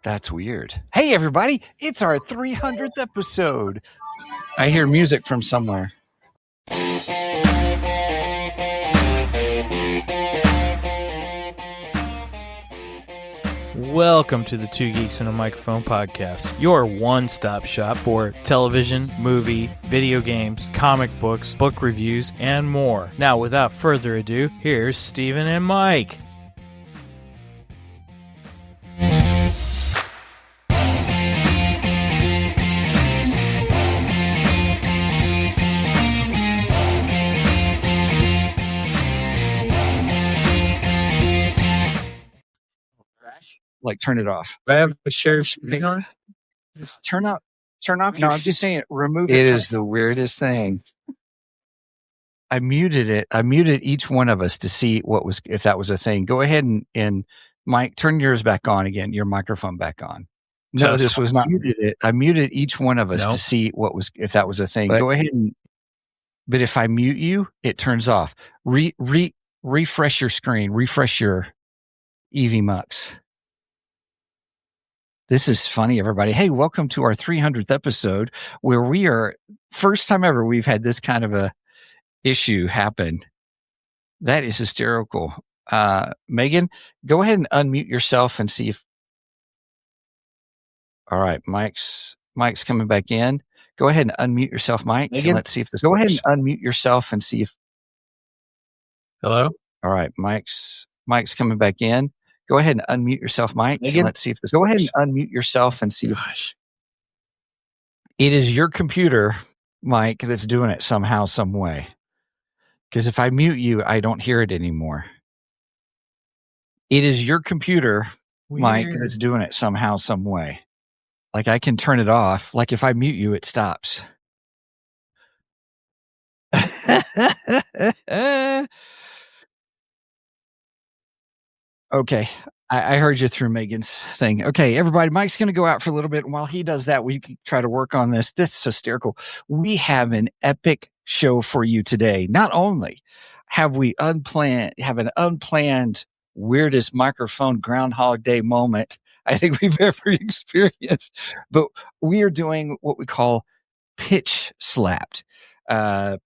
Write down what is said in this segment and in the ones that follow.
That's weird. Hey, everybody, it's our 300th episode. I hear music from somewhere. Welcome to the Two Geeks and a Microphone podcast, your one-stop shop for television, movie, video games, comic books, book reviews, and more. Now, without further ado, here's Steven and Mike. Like, turn it off. I have a share screen on. Turn off. No, I'm just saying, remove It it. is the weirdest thing. I muted it. I muted each one of us to see if that was a thing. Go ahead and Mike, turn yours back on again. Your microphone back on. No, this was not muted. I muted each one of us to see if that was a thing. Go ahead but if I mute you, it turns off. Refresh your screen. Refresh your EVMux. This is funny, everybody. Hey, welcome to our 300th episode, where we are, first time ever, we've had this kind of a issue happen. That is hysterical. Megan, go ahead and unmute yourself and see if... All right, Mike's coming back in. Go ahead and unmute yourself, Mike. Megan, let's see if this works. Ahead and unmute yourself and see if... Hello? All right, Mike's coming back in. Go ahead and unmute yourself, Mike. Megan, let's see if this works. Ahead and unmute yourself and see if... It is your computer, Mike, that's doing it somehow, some way. Because if I mute you, I don't hear it anymore. It is your computer, Mike, that's doing it somehow, some way. Like, I can turn it off. Like, if I mute you, it stops. Okay. I heard you through Megan's thing. Okay, everybody, Mike's going to go out for a little bit. And while he does that, we can try to work on this. This is hysterical. We have an epic show for you today. Not only have we an unplanned, weirdest microphone Groundhog Day moment I think we've ever experienced, but we are doing what we call Pitch Slapped.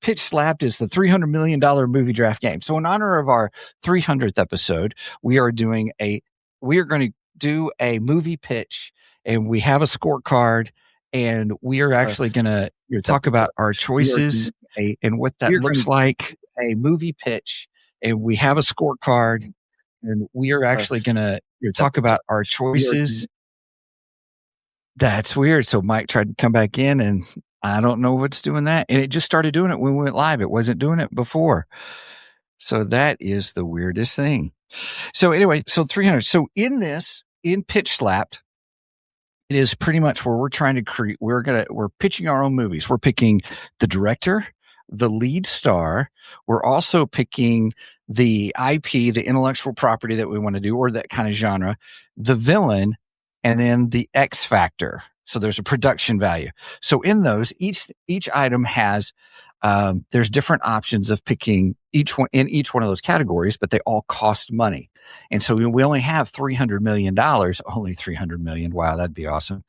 Pitch Slapped is the $300 million movie draft game. So in honor of our 300th episode, we are going to do a movie pitch, and we have a scorecard, and we are actually going to talk about our choices and what that looks like. A movie pitch, and we have a scorecard, and we are actually going to talk about our choices. That's weird. So Mike tried to come back in, and I don't know what's doing that. And it just started doing it when we went live. It wasn't doing it before. So that is the weirdest thing. So anyway, so 300. So in Pitch Slapped, it is pretty much where we're trying to create, we're pitching our own movies. We're picking the director, the lead star. We're also picking the IP, the intellectual property that we want to do, or that kind of genre, the villain, and then the X factor. So there's a production value. So in those, each item has, there's different options of picking each one of those categories, but they all cost money. And so we only have $300 million, only $300 million. Wow, that'd be awesome.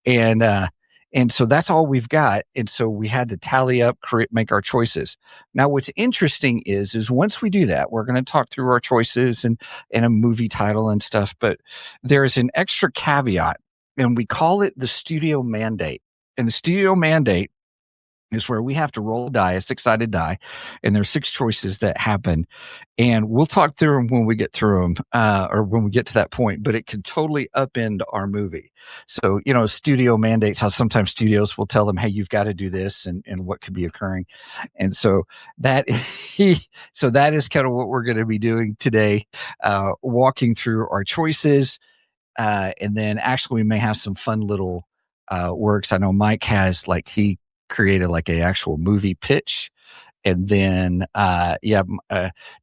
And so that's all we've got. And so we had to tally up, make our choices. Now, what's interesting is once we do that, we're going to talk through our choices and a movie title and stuff, but there's an extra caveat, and we call it the studio mandate. And the studio mandate is where we have to roll a six-sided die, and there's 6 choices that happen. And we'll talk through them when we get through them, or when we get to that point, but it can totally upend our movie. So, studio mandates, how sometimes studios will tell them, hey, you've got to do this, and what could be occurring. And so that is kind of what we're going to be doing today, walking through our choices. And then actually we may have some fun little works. I know Mike has, he created a actual movie pitch. And then, Nerd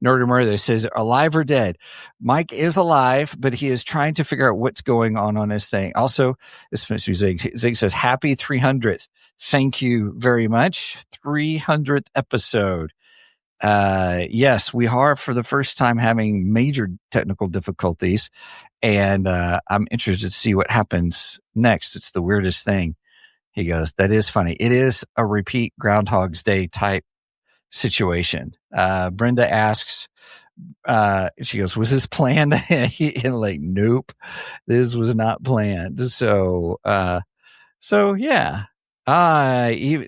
Murder says, alive or dead? Mike is alive, but he is trying to figure out what's going on his thing. Also, this must be Zig. Zig says, happy 300th. Thank you very much. 300th episode. yes, we are for the first time having major technical difficulties, and I'm interested to see what happens next. It's the weirdest thing. He goes, that is funny. It is a repeat Groundhog's Day type situation. Brenda asks, she goes, was this planned? And like, nope, this was not planned. So yeah.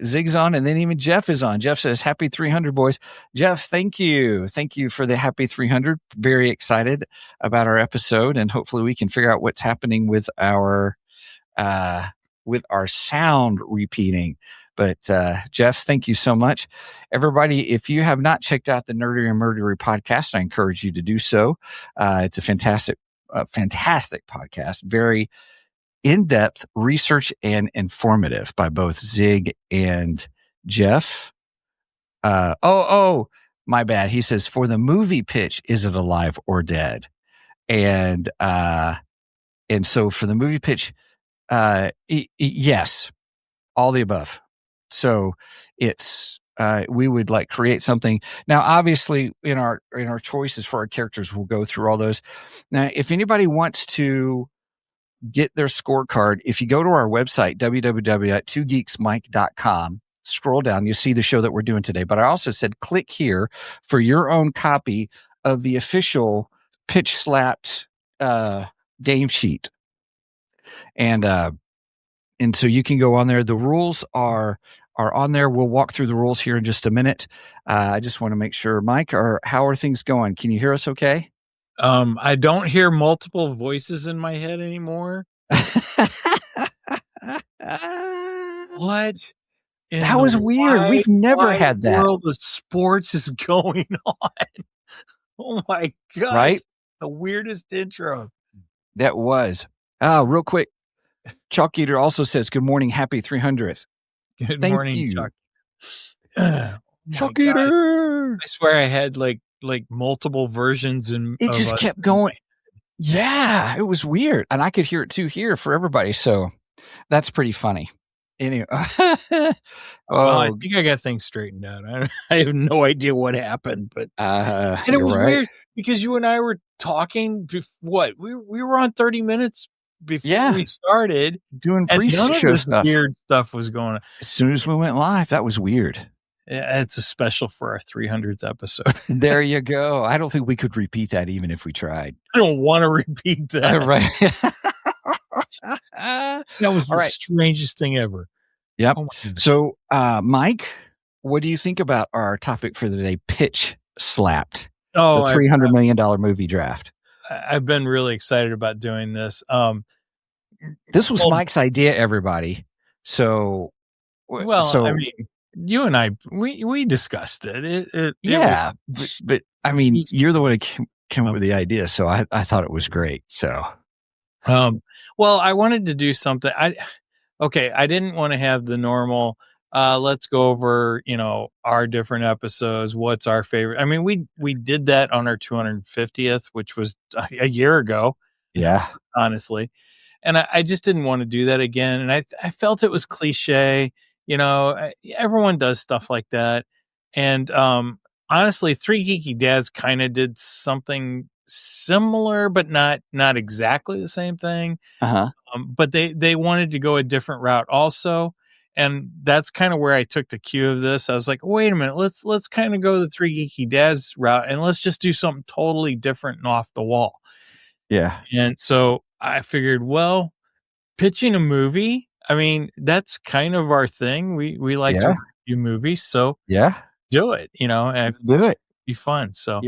Zig's on, and then even Jeff is on. Jeff says, happy 300, boys. Jeff, thank you. Thank you for the happy 300. Very excited about our episode, and hopefully we can figure out what's happening with our sound repeating. But Jeff, thank you so much. Everybody, if you have not checked out the Nerdery and Murdery podcast, I encourage you to do so. It's a fantastic podcast. Very in-depth research and informative by both Zig and Jeff. My bad. He says, for the movie pitch, is it alive or dead? And so for the movie pitch, yes, all the above. So it's we would like create something. Now, obviously, in our choices for our characters, we'll go through all those. Now, if anybody wants to get their scorecard, if you go to our website, www.twogeeksmike.com, scroll down, you see the show that we're doing today. But I also said click here for your own copy of the official Pitch Slapped game sheet. And so you can go on there. The rules are on there. We'll walk through the rules here in just a minute. I just want to make sure, Mike, how are things going? Can you hear us okay? I don't hear multiple voices in my head anymore. What? That was weird. We've never had that. World of sports is going on. Oh my gosh. Right? The weirdest intro. That was. Real quick. Chalk Eater also says, good morning. Happy 300th. Good Thank morning, you. Chuck. Chalk Eater. I swear I had like multiple versions and it just kept going. Yeah, it was weird. And I could hear it too here for everybody. So that's pretty funny. Anyway. Well, I think I got things straightened out. I have no idea what happened, but and it was weird because you and I were talking. We were on 30 minutes before we started doing pre-show stuff. Weird stuff was going on. As soon as we went live, that was weird. Yeah, it's a special for our 300th episode. There you go. I don't think we could repeat that even if we tried. I don't want to repeat that. Right. That was the strangest thing ever. Yep. Oh, so, Mike, what do you think about our topic for the day? Pitch Slapped. Oh, the $300 million movie draft. I've been really excited about doing this. This was Mike's idea, everybody. So, I mean, you and I, we discussed it. But I mean, you're the one who came up with the idea, so I thought it was great. So, well, I wanted to do something. I didn't want to have the normal. Let's go over, our different episodes. What's our favorite? I mean, we did that on our 250th, which was a year ago. Yeah, honestly, and I just didn't want to do that again. And I felt it was cliche. Everyone does stuff like that. And honestly, Three Geeky Dads kind of did something similar, but not exactly the same thing. But they wanted to go a different route also. And that's kind of where I took the cue of this. I was like, wait a minute, let's kind of go the Three Geeky Dads route and let's just do something totally different and off the wall. Yeah. And so I figured, well, pitching a movie, I mean, that's kind of our thing. We like to review movies, so do it. And do it. Be fun. So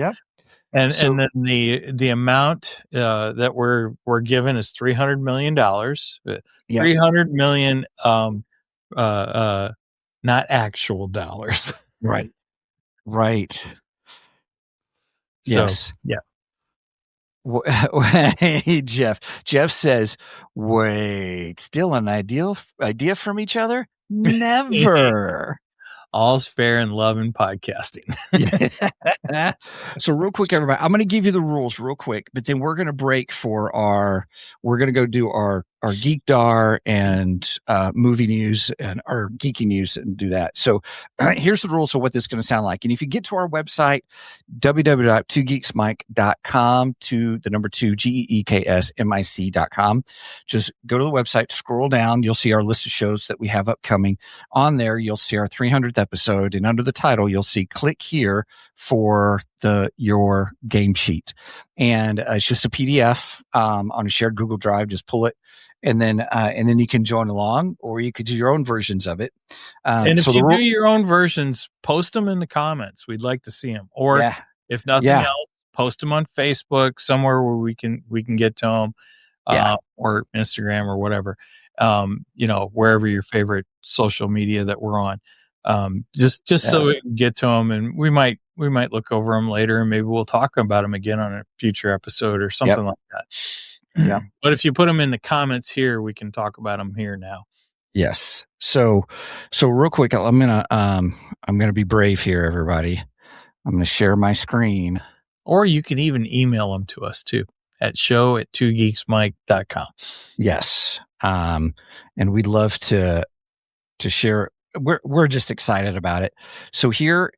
and then the amount that we're given is $300 million. $300 million, not actual dollars. Right. Yes. Yeah. Hey, Jeff. Jeff says, wait, still an idea from each other? Never. All's fair in love and podcasting. So real quick, everybody, I'm going to give you the rules real quick, but then we're going to break we're going to go do our our Geekdar and movie news and our geeky news and do that. So here's the rules of what this is going to sound like. And if you get to our website, www.2geeksmic.com, to the number 2 GEEKSMIC.com, just go to the website, scroll down. You'll see our list of shows that we have upcoming. On there, you'll see our 300th episode, and under the title, you'll see click here for your game sheet. And it's just a PDF on a shared Google Drive. Just pull it. And then you can join along, or you could do your own versions of it. And if you do your own versions, post them in the comments. We'd like to see them. Or if nothing else, post them on Facebook, somewhere where we can get to them, or Instagram or whatever. Wherever your favorite social media that we're on. Just so we can get to them, and we might look over them later, and maybe we'll talk about them again on a future episode or something like that. Yeah. But if you put them in the comments here, we can talk about them here now. Yes. So real quick, I'm gonna be brave here, everybody. I'm gonna share my screen. Or you can even email them to us too at show@2geeksmic.com. Yes. And we'd love to share. We're just excited about it. So here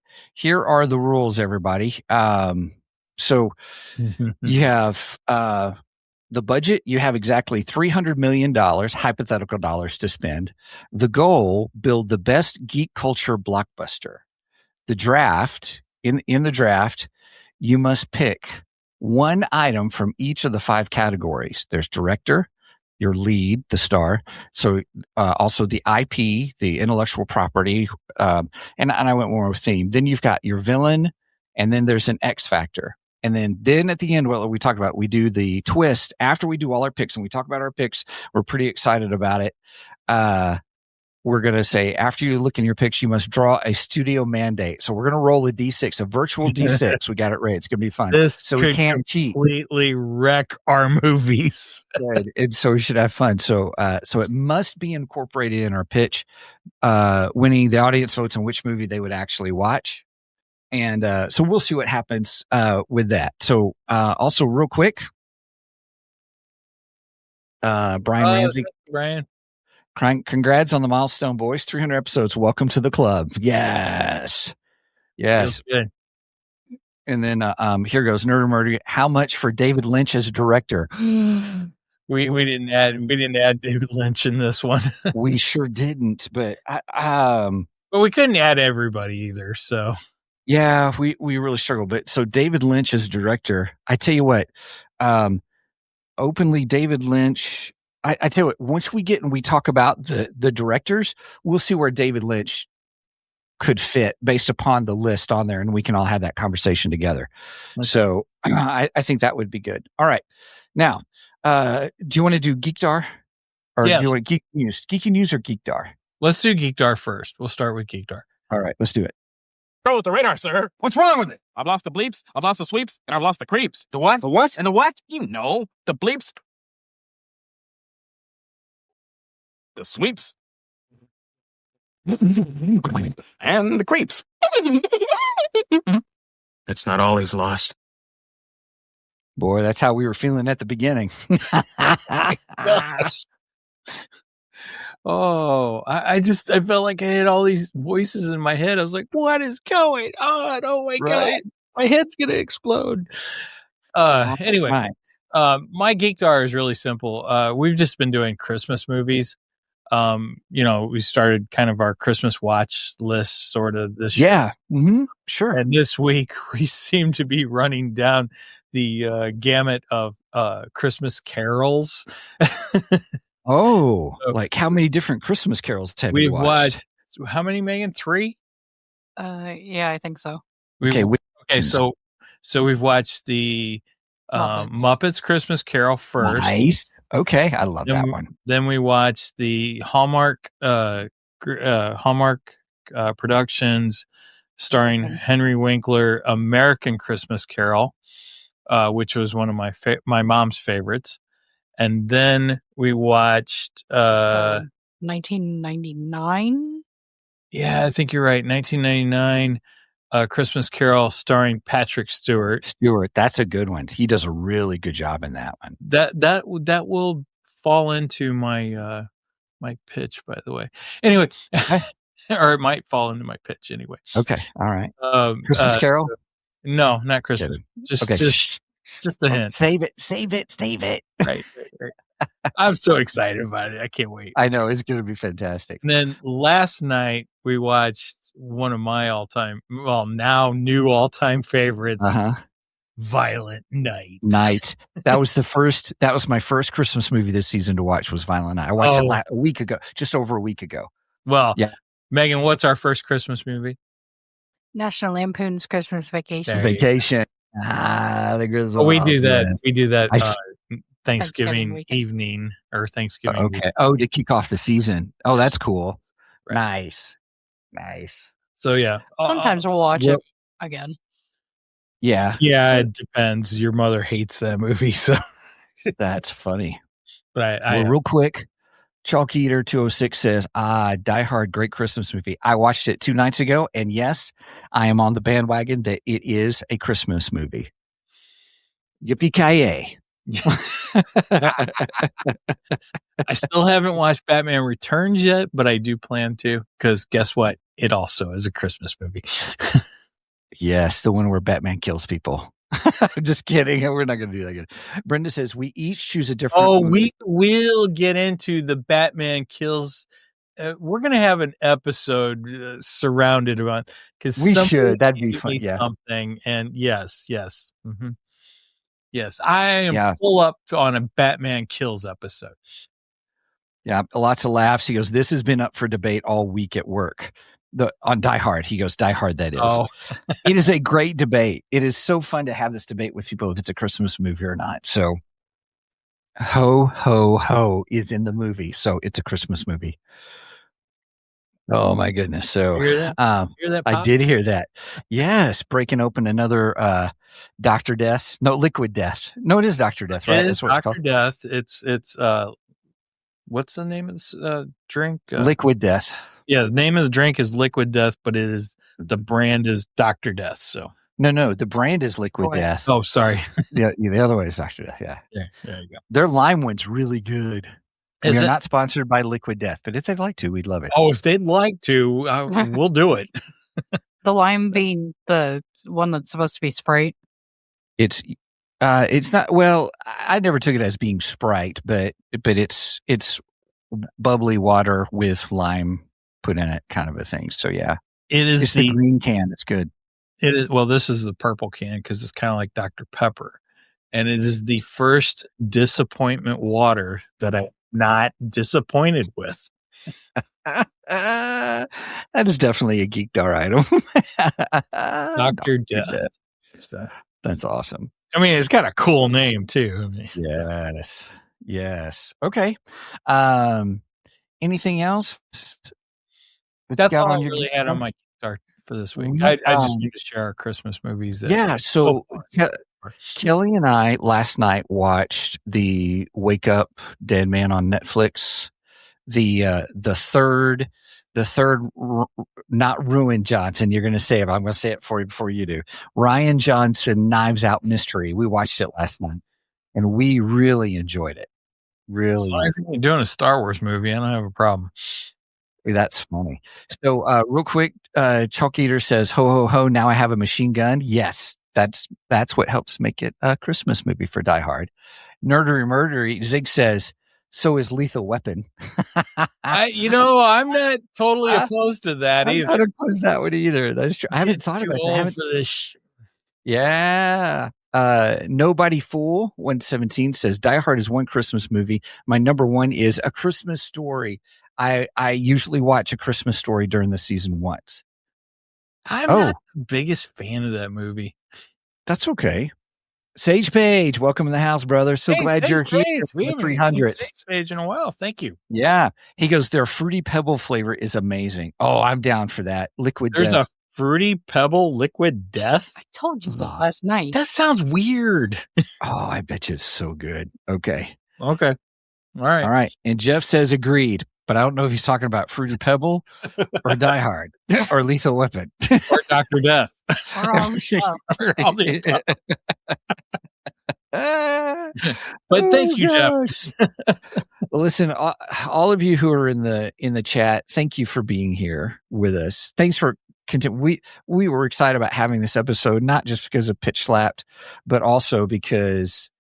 are the rules, everybody. So you have the budget. You have exactly $300 million, hypothetical dollars, to spend. The goal: build the best geek culture blockbuster. The draft, in the draft, you must pick one item from each of the 5 categories. There's director, your lead, the star. So also the IP, the intellectual property, and I went more with theme. Then you've got your villain, and then there's an X factor. And then at the end, what we talked about, we do the twist after we do all our picks, and we talk about our picks. We're pretty excited about it. We're going to say, after you look in your picks, you must draw a studio mandate. So we're going to roll a D6, a virtual D6. We got it right. It's going to be fun. So we can't cheat. Completely wreck our movies. Good. And so we should have fun. So it must be incorporated in our pitch. Winning, the audience votes on which movie they would actually watch. And so we'll see what happens with that. So also real quick, Brian Ramsey. Brian. Congrats on the milestone, boys. 300 episodes. Welcome to the club. Yes. Feels good. And then here goes Nerd Murder. How much for David Lynch as director? We didn't add David Lynch in this one. We sure didn't, but but we couldn't add everybody either. So yeah, we really struggled. But so David Lynch as director, I tell you what, openly David Lynch. I tell you what, once we get and we talk about the directors, we'll see where David Lynch could fit based upon the list on there, and we can all have that conversation together. Okay. So I think that would be good. All right. Now, do you want to do Geekdar? Or do you want Geeky News? Geeky News or Geekdar? Let's do Geekdar first. We'll start with Geekdar. All right, let's do it. Go with the radar, sir. What's wrong with it? I've lost the bleeps, I've lost the sweeps, and I've lost the creeps. The what? The what? And the what? You know, the bleeps, the sweeps, and the creeps. It's not all he's lost. Boy, that's how we were feeling at the beginning. Oh, I felt like I had all these voices in my head. I was like, what is going on? Oh my God, my head's going to explode. Anyway, my Geekdar is really simple. We've just been doing Christmas movies. We started kind of our Christmas watch list sort of this year. Yeah. Mm-hmm. Sure. And this week we seem to be running down the gamut of Christmas carols. Oh, like how many different Christmas carols have you watched? How many, Megan? 3? Yeah, I think so. So we've watched the Muppets Christmas Carol first. Nice. Okay, I love that one. Then we watched the Hallmark Productions starring Henry Winkler American Christmas Carol, which was one of my mom's favorites. And then we watched 1999. Yeah, I think you're right. 1999 Christmas Carol starring Patrick Stewart. That's a good one. He does a really good job in that one. That will fall into my my pitch, by the way. Anyway, or it might fall into my pitch anyway. Okay. All right. Christmas Carol? No, not Christmas. Just a hint. Save it. Right. I'm so excited about it. I can't wait. I know. It's going to be fantastic. And then last night we watched one of my now new all-time favorites, Violent Night. That was my first Christmas movie this season to watch, was Violent Night. I watched it a week ago, just over a week ago. Well, yeah. Megan, what's our first Christmas movie? National Lampoon's Christmas Vacation. Vacation. The Griswold. We do that. Yes. We do that Thanksgiving evening or Thanksgiving. Okay. Weekend. Oh, to kick off the season. Oh, that's cool. Right. Nice. So yeah. Sometimes we'll watch it again. Yeah. Yeah, it depends. Your mother hates that movie, so that's funny. But real quick, Chalk Eater 206 says, Die Hard, great Christmas movie. I watched it 2 nights ago, and yes, I am on the bandwagon that it is a Christmas movie. Yippee-ki-yay. I still haven't watched Batman Returns yet, but I do plan to, because guess what? It also is a Christmas movie. Yes, the one where Batman kills people. I'm just kidding. We're not going to do that again. Brenda says we each choose a different. Oh, we will get into the Batman kills. We're going to have an episode surrounded about, because we should. That'd be fun. Yeah. Something. And yes. Mm-hmm. Yes, I am full up on a Batman kills episode. Yeah, lots of laughs. He goes, this has been up for debate all week at work. On Die Hard. He goes, Die Hard, that is. Oh. It is a great debate. It is so fun to have this debate with people if it's a Christmas movie or not. So, Ho, Ho, Ho is in the movie. So, it's a Christmas movie. Oh, my goodness. So, hear that, I did hear that. Yes, breaking open another Dr. Death. No, Liquid Death. No, it is Dr. Death, right? It is Dr. Death. It's what's the name of this drink? Liquid Death. Yeah, the name of the drink is Liquid Death, but the brand is Dr. Death. So no, the brand is Liquid Death. Oh, sorry. Yeah, the other way is Dr. Death. Yeah, there you go. Their lime one's really good. We are not sponsored by Liquid Death, but if they'd like to, we'd love it. Oh, if they'd like to, we'll do it. The lime being the one that's supposed to be Sprite. It's not. Well, I never took it as being Sprite, but it's bubbly water with lime put in it, kind of a thing. So yeah, it's the green can. It's good. It is. Well, this is the purple can because it's kind of like Dr. Pepper, and it is the first disappointment water that I'm not disappointed with. That is definitely a Geek Dar item. Dr. Death. So, that's awesome. I mean, it's got a cool name too. I mean, yes. Okay. Anything else? That's all I really had on my start for this week. I just need to share our Christmas movies. So Kelly and I last night watched the Wake Up Dead Man on Netflix. The third, not Ruin Johnson. You're going to say it. I'm going to say it for you before you do. Rian Johnson Knives Out Mystery. We watched it last night, and we really enjoyed it. Really, I think you're doing a Star Wars movie. I don't have a problem. That's funny. So, real quick, Chalk Eater says, "Ho ho ho! Now I have a machine gun." Yes, that's what helps make it a Christmas movie for Die Hard. Nerdery Murdery Zig says, "So is Lethal Weapon." I'm not totally opposed to that either. I'm not opposed to that one either. That's true. I haven't thought about that. For this. Yeah. Nobody Fool 117 says, Die Hard is one Christmas movie. My number one is A Christmas Story. I usually watch A Christmas Story during the season once. I'm not the biggest fan of that movie. That's okay. Sage Page, welcome in the house, brother. So glad you're here. We haven't 300 Sage Page in a while. Thank you. Yeah. He goes, their Fruity Pebble flavor is amazing. Oh, I'm down for that. Liquid There's Death. A Fruity Pebble Liquid Death? I told you that last night. That sounds weird. Oh, I bet you it's so good. Okay. All right. And Jeff says agreed, but I don't know if he's talking about Fruity Pebble or Die Hard or Lethal Weapon or Dr. Death. Or all the But thank you, Jeff. Listen, all of you who are in the chat, thank you for being here with us. Thanks for we were excited about having this episode, not just because of Pitch Slapped, but also because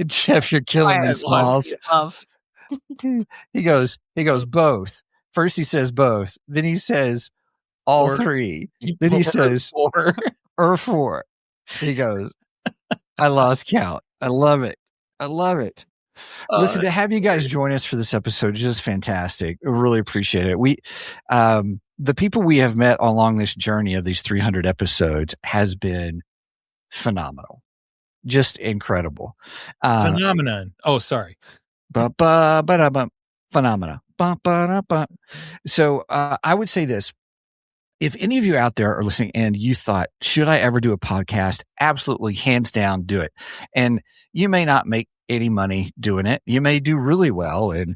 Jeff, you're killing me, Smalls. He goes both. First he says both, then he says all three, then he says four or four. He goes, I lost count. I love it. Listen, to have you guys join us for this episode is just fantastic. I really appreciate it. We, the people we have met along this journey of these 300 episodes has been phenomenal. Just incredible. Phenomenon. Oh, sorry. Phenomena. So, I would say this. If any of you out there are listening and you thought, should I ever do a podcast? Absolutely, hands down, do it. And you may not make any money doing it. You may do really well and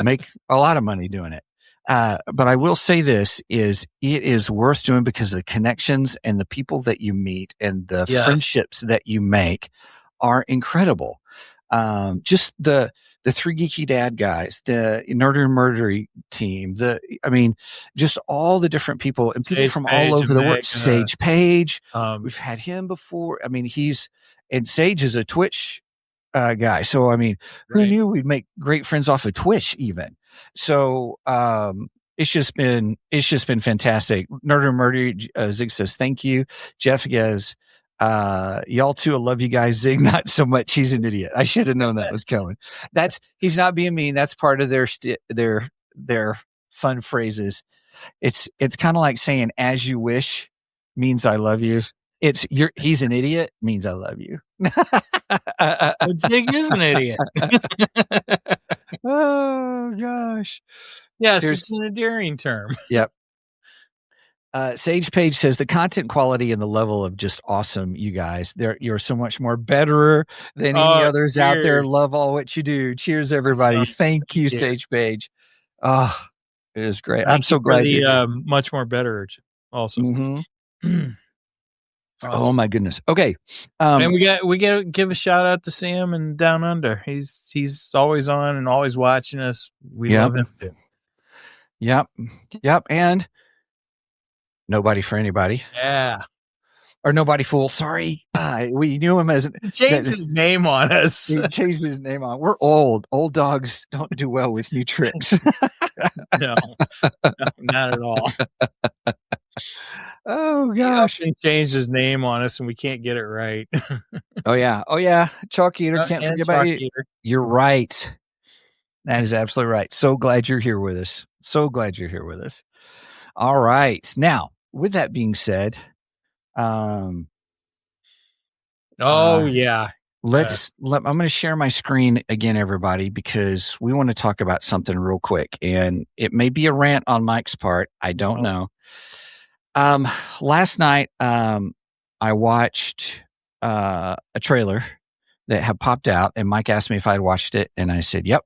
make a lot of money doing it. But I will say this it is worth doing because the connections and the people that you meet and the friendships that you make are incredible. Just the Three Geeky Dad guys, the Nerder and Murdery team, just all the different people and people from all over the world. Sage Page, we've had him before. And Sage is a Twitch guy. So, who knew we'd make great friends off of Twitch even? So, it's just been fantastic. Nerder and Murdery, Zig says, thank you. Jeff goes, y'all too. I love you guys. Zig, not so much. He's an idiot. I should have known that was coming. He's not being mean. That's part of their fun phrases. It's kind of like saying "as you wish" means I love you. He's an idiot means I love you. Zig is an idiot. Oh gosh. Yes, it's an endearing term. Yep. Sage Page says the content quality and the level of just awesome, you guys. You're so much more better than any others out there. Love all what you do. Cheers, everybody. Thank you, Sage Page. Oh, it is great. I'm so glad you're much more better. Also, awesome. Oh my goodness. Okay, and we got to give a shout out to Sam and Down Under. He's always on and always watching us. We love him too. Yep, and. Nobody for anybody. Yeah. Or Nobody Fool. Sorry. We knew him as... He changed his name on us. He changed his name on. We're old. Old dogs don't do well with new tricks. No, not at all. Oh, gosh. He changed his name on us and we can't get it right. Oh, yeah. Chalk Eater. Can't forget about you. You're right. That is absolutely right. So glad you're here with us. All right. Now, with that being said, I'm going to share my screen again, everybody, because we want to talk about something real quick, and it may be a rant on Mike's part. I don't know. Last night, I watched a trailer that had popped out, and Mike asked me if I'd watched it, and I said, yep.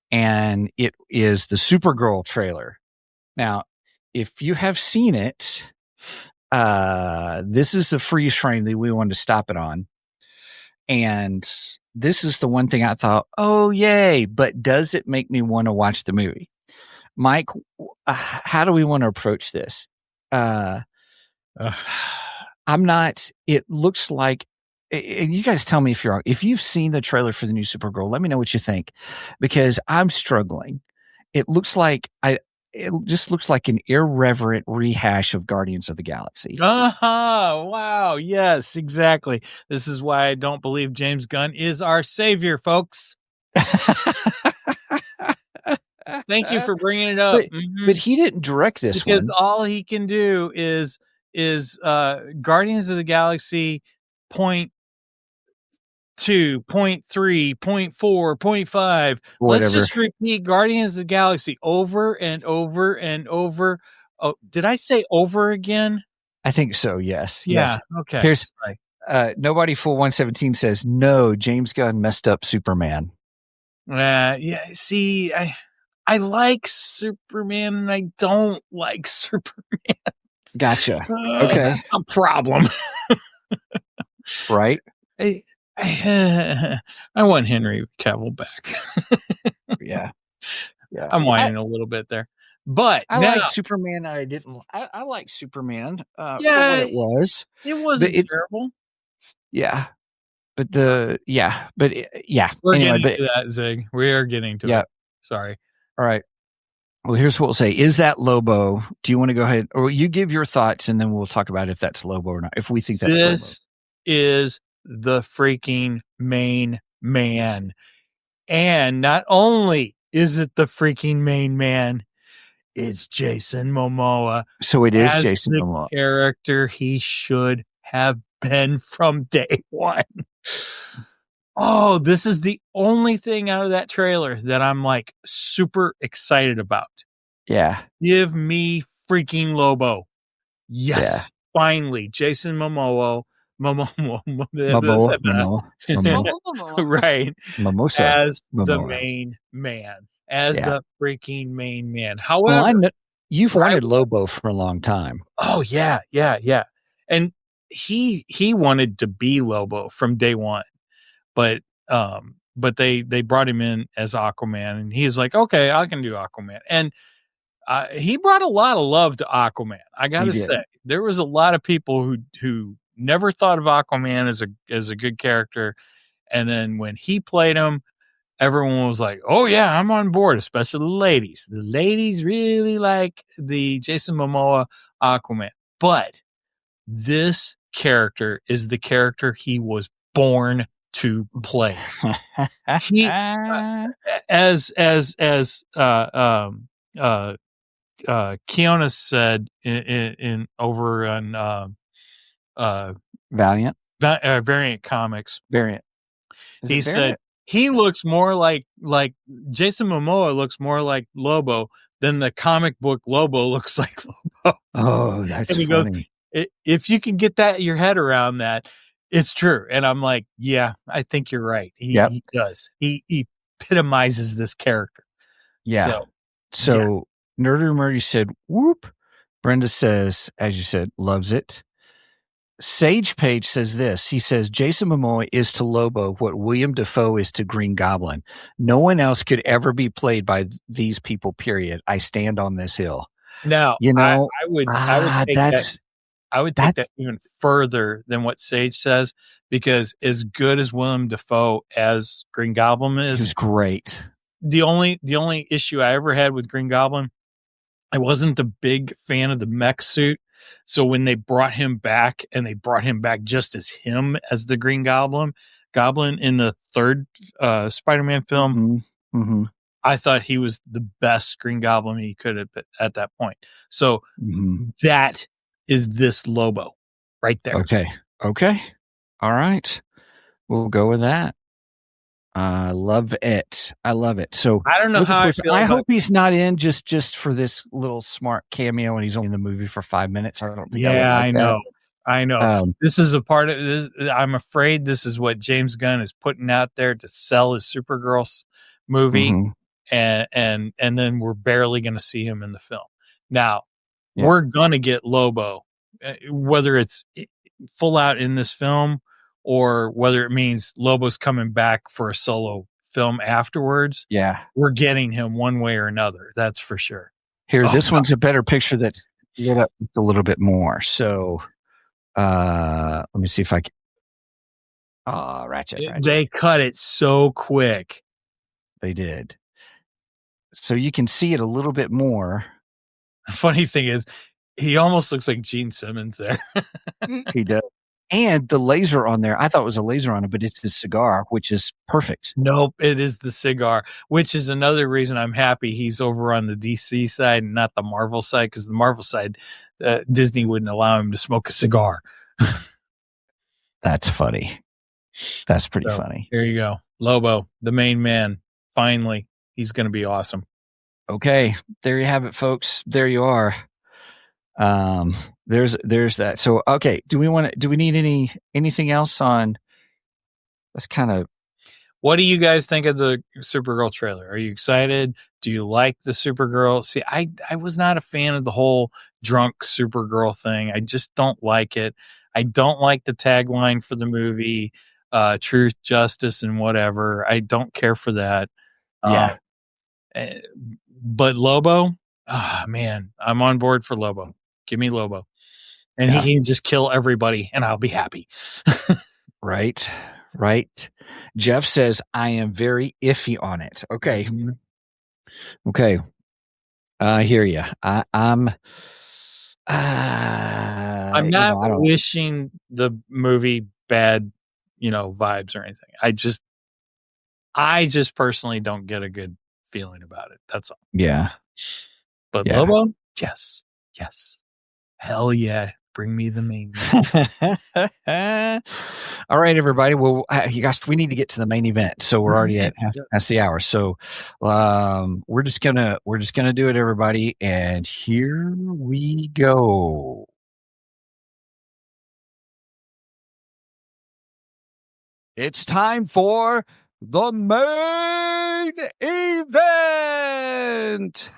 And it is the Supergirl trailer. Now, if you have seen it, this is the freeze frame that we wanted to stop it on. And this is the one thing I thought, oh, yay. But does it make me want to watch the movie? Mike, how do we want to approach this? I'm not, it looks like, and you guys tell me if you're wrong. If you've seen the trailer for the new Supergirl, let me know what you think, because I'm struggling. It just looks like an irreverent rehash of Guardians of the Galaxy. Wow. Yes, exactly. This is why I don't believe James Gunn is our savior, folks. Thank you for bringing it up. But he didn't direct this because one. All he can do is Guardians of the Galaxy 0.2, 0.3, 0.4, 0.5. Let's just repeat Guardians of the Galaxy over and over and over. Oh, did I say over again? I think so. Yes. Yeah. Yes. Okay. Here's Nobody Fool 117 says, no, James Gunn messed up Superman. Yeah. See, I like Superman and I don't like Superman. Gotcha. Okay. That's a problem. Right. I want Henry Cavill back. Yeah. Yeah. I'm whining a little bit there. But I now, like Superman. I like Superman for what yeah, it was. it wasn't But terrible. Yeah. But yeah. We're Anyway, getting to that, Zig. We are getting to Yeah. it. Sorry. All right. Well, here's what we'll say. Is that Lobo? Do you want to go ahead or you give your thoughts and then we'll talk about if that's Lobo or not, if we think that's Lobo. This is the freaking main man. And not only is it the freaking main man, it's Jason Momoa. So it is as Jason the Momoa. character he should have been from day one. Oh, this is the only thing out of that trailer that I'm like super excited about. Yeah. Give me freaking Lobo. Yes. Yeah. Finally, Jason Momoa. Momoa. Right. Mimosa. As the Momoa. main man. As Yeah. the freaking main man. Well, However, you've wanted Lobo for a long time. oh yeah. And he wanted to be Lobo from day one. But they brought him in as Aquaman, and he's like, okay, I can do Aquaman. And he brought a lot of love to Aquaman. I gotta say, there was a lot of people who never thought of Aquaman as a good character, and then when he played him, everyone was like, oh yeah, I'm on board, especially the ladies. The ladies really like the Jason Momoa Aquaman. But this character is the character he was born to play. He, as Keanu said in over on Valiant. Variant Comics. Variant. He said he looks more like Jason Momoa looks more like Lobo than the comic book Lobo looks like Lobo. Oh, that's and he funny. goes, if you can get your head around that, it's true. And I'm like, yeah, I think you're right. He does. He epitomizes this character. Yeah. So Nerdy Murdy said, whoop. Brenda says, as you said, loves it. Sage Page says this. He says, Jason Momoa is to Lobo what William Dafoe is to Green Goblin. No one else could ever be played by these people, period. I stand on this hill. Now, you know, I would take that even further than what Sage says, because as good as William Dafoe as Green Goblin is, he's great. The only issue I ever had with Green Goblin, I wasn't a big fan of the mech suit. So when they brought him back, and they brought him back just as him as the Green Goblin in the third Spider-Man film, I thought he was the best Green Goblin he could have been at that point. So that is this Lobo right there. Okay. All right. We'll go with that. I love it. So I don't know how I feel. I hope he's not in just for this little smart cameo, and he's only in the movie for 5 minutes. I don't think. I know. This is a part of this. I'm afraid this is what James Gunn is putting out there to sell his Supergirl movie, and then we're barely going to see him in the film. Now we're going to get Lobo, whether it's full out in this film, or whether it means Lobo's coming back for a solo film afterwards. Yeah. We're getting him one way or another. That's for sure. Here, this one's a better picture that lit up a little bit more. So let me see if I can. Oh, Ratchet. They cut it so quick. They did. So you can see it a little bit more. The funny thing is, he almost looks like Gene Simmons there. He does. And the laser on there, I thought it was a laser on it, but it's his cigar, which is perfect. Nope, it is the cigar, which is another reason I'm happy he's over on the DC side and not the Marvel side, because the Marvel side, Disney wouldn't allow him to smoke a cigar. That's funny. That's pretty funny. There you go. Lobo, the main man. Finally, he's going to be awesome. Okay, there you have it, folks. There you are. There's that. So, okay. Do we need anything else on? Let's kind of. What do you guys think of the Supergirl trailer? Are you excited? Do you like the Supergirl? See, I was not a fan of the whole drunk Supergirl thing. I just don't like it. I don't like the tagline for the movie. truth, justice, and whatever. I don't care for that. Yeah. But Lobo, man, I'm on board for Lobo. Give me Lobo. And Yeah. he can just kill everybody, and I'll be happy. Right. Jeff says, I am very iffy on it. Okay. Okay. I hear you. I'm not wishing the movie bad, vibes or anything. I just personally don't get a good feeling about it. That's all. Yeah. But Yeah. Lobo, yes. Hell yeah. Bring me the main. All right, everybody. Well, you guys, we need to get to the main event. So we're already at past the hour. So we're just gonna do it, everybody. And here we go. It's time for the main event.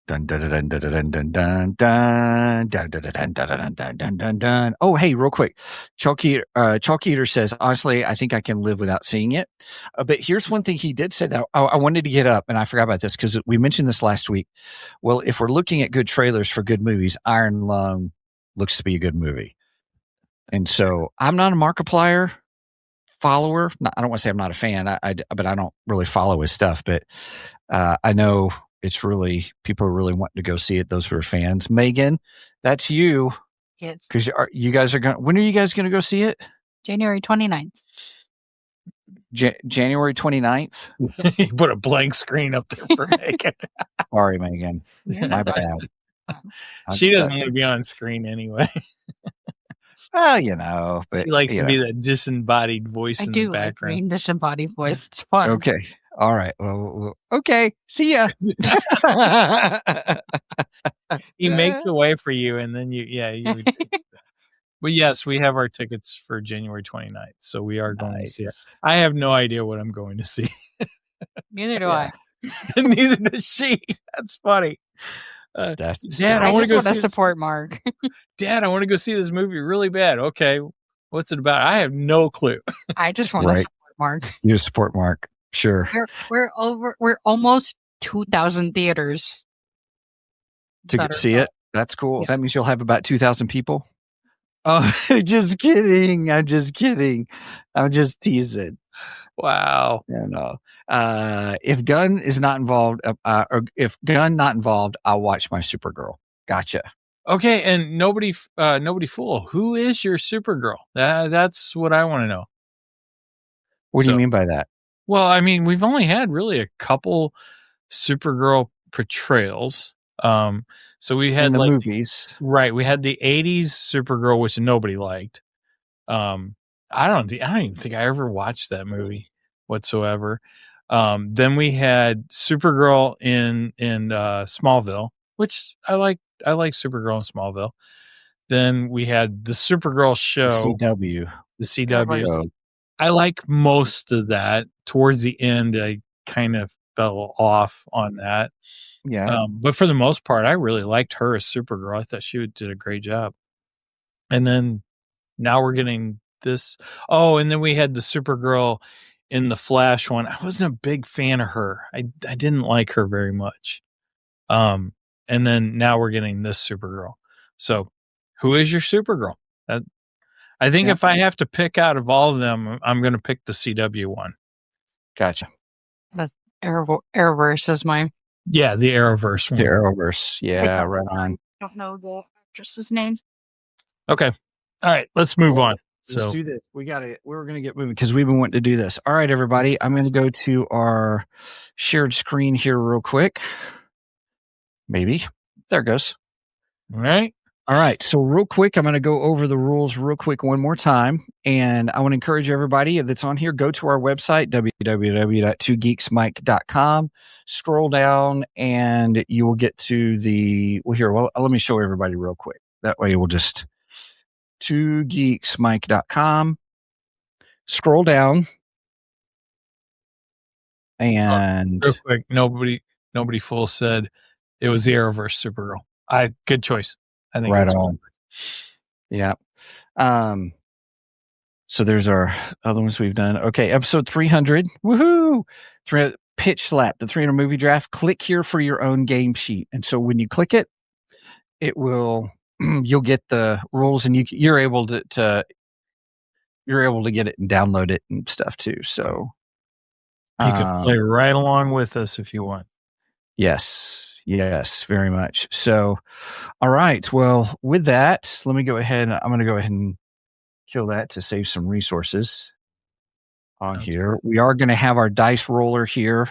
Dun dun dun dun dun dun dun dun dun dun dun dun dun dun dun. Oh, hey, real quick. Chalk Eater says, honestly, I think I can live without seeing it. But here's one thing he did say that I wanted to get up, and I forgot about this because we mentioned this last week. Well, if we're looking at good trailers for good movies, Iron Lung looks to be a good movie. And so I'm not a Markiplier follower. I don't want to say I'm not a fan, but I don't really follow his stuff. But I know it's really, people are really wanting to go see it. Those who are fans. Megan, that's you. Yes. Because you guys are going. When are you guys going to go see it? January 29th. January 29th. You put a blank screen up there for Megan. Sorry, Megan. My bad. She doesn't want to be on screen anyway. Well, but she likes to be that disembodied voice in the background. I do like disembodied voice. It's fun. Okay. All right. Well, okay. See ya. He makes a way for you, and then you. But yes, we have our tickets for January 29th, so we are going to see it. I have no idea what I'm going to see. Neither do I. Neither does she. That's funny. Dad, I want to go support Mark. Dad, I want to go see this movie really bad. Okay, what's it about? I have no clue. I just want to support Mark. You support Mark, sure. We're almost 2,000 theaters to see it. That's cool. Yeah. That means you'll have about 2,000 people. Oh, just kidding! I'm just kidding. I'm just teasing. Wow. If Gunn is not involved, or if Gunn not involved, I'll watch my Supergirl. Gotcha. Okay, and nobody fool. Who is your Supergirl? That's what I want to know. What do you mean by that? Well, I mean, we've only had really a couple Supergirl portrayals. So we had in the movies, right? We had the '80s Supergirl, which nobody liked. I don't even think I ever watched that movie whatsoever. Then we had Supergirl in Smallville, which I like Supergirl in Smallville. Then we had the Supergirl show, the CW. I like most of that. Towards the end, I kind of fell off on that. Yeah. But for the most part, I really liked her as Supergirl. I thought she did a great job. And then now we're getting this. Oh, and then we had the Supergirl in the Flash one. I wasn't a big fan of her. I didn't like her very much. And then now we're getting this Supergirl. So who is your Supergirl? I think if I have to pick out of all of them, I'm going to pick the CW one. Gotcha. The Arrowverse is mine. Yeah, the Arrowverse one. The Arrowverse. Yeah, right on. I don't know the actress's name. Okay. All right, let's move on. Let's do this. We're going to get moving because we've been wanting to do this. All right, everybody. I'm going to go to our shared screen here real quick. Maybe. There it goes. All right. All right. So real quick, I'm going to go over the rules real quick one more time. And I want to encourage everybody that's on here, go to our website, www.twogeeksmike.com. Scroll down and you will get to let me show everybody real quick. That way we'll just twogeeksmike.com. Scroll down. And real quick, nobody fool said it was the Arrowverse Supergirl. Good choice. I think right on. Yeah. So there's our other ones we've done. Okay, episode 300. Woohoo! Pitch Slap, the 300 movie draft. Click here for your own game sheet. And so when you click it, it will you'll get the rules, and you're able to you're able to get it and download it and stuff too. So you can play right along with us if you want. Yes, very much. So, all right. Well, with that, let me go ahead. I'm going to go ahead and kill that to save some resources on here. We are going to have our dice roller here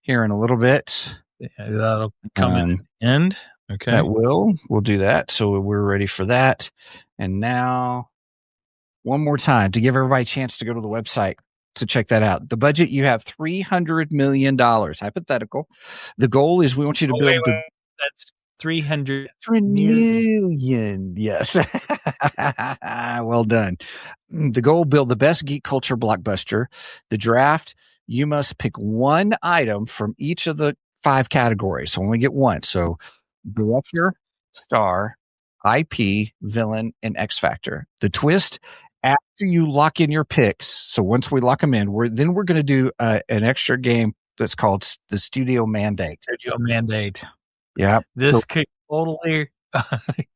in a little bit. Yeah, that'll come in at the end. Okay. We'll do that. So we're ready for that. And now, one more time to give everybody a chance to go to the website to check that out. The budget, you have $300 million, hypothetical. The goal is we want you to build that's 300 million. Yes. Well done. The goal, build the best geek culture blockbuster. The draft, you must pick one item from each of the 5 categories. So only get one. So director, star, IP, villain, and X Factor. The twist, after you lock in your picks, so once we lock them in, we're going to do an extra game that's called the Studio Mandate. Studio Mandate. Yeah. This could totally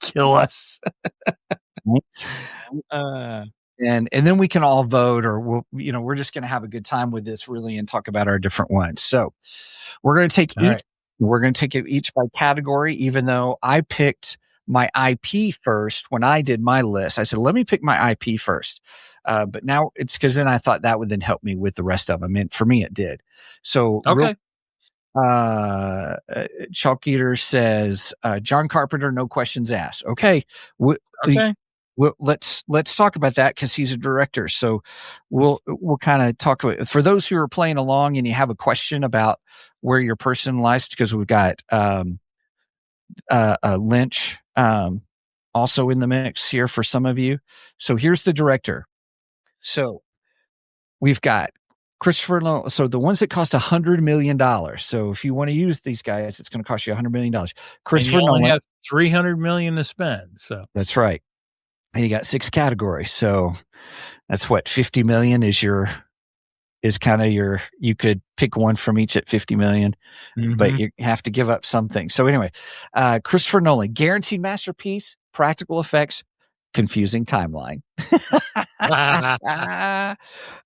kill us. And then we can all vote, or we're just going to have a good time with this really and talk about our different ones. So we're going to take we're going to take it each by category, even though I picked my IP first when I did my list. I said, let me pick my IP first. But now it's because then I thought that would then help me with the rest of them. And for me, it did. So, okay. Chalk Eater says, John Carpenter, no questions asked. Okay. Okay. Let's talk about that because he's a director. So we'll kind of talk about, for those who are playing along and you have a question about where your person lies, because we've got, Lynch, also in the mix here for some of you. So here's the director. So we've got Christopher Nolan. So the ones that cost $100 million. So if you want to use these guys, it's going to cost you $100 million. Christopher and you only Nolan have $300 million to spend. So that's right. And you got 6 categories. So that's what 50 million is kind of you could pick one from each at 50 million, but you have to give up something. So anyway, Christopher Nolan, guaranteed masterpiece, practical effects, confusing timeline.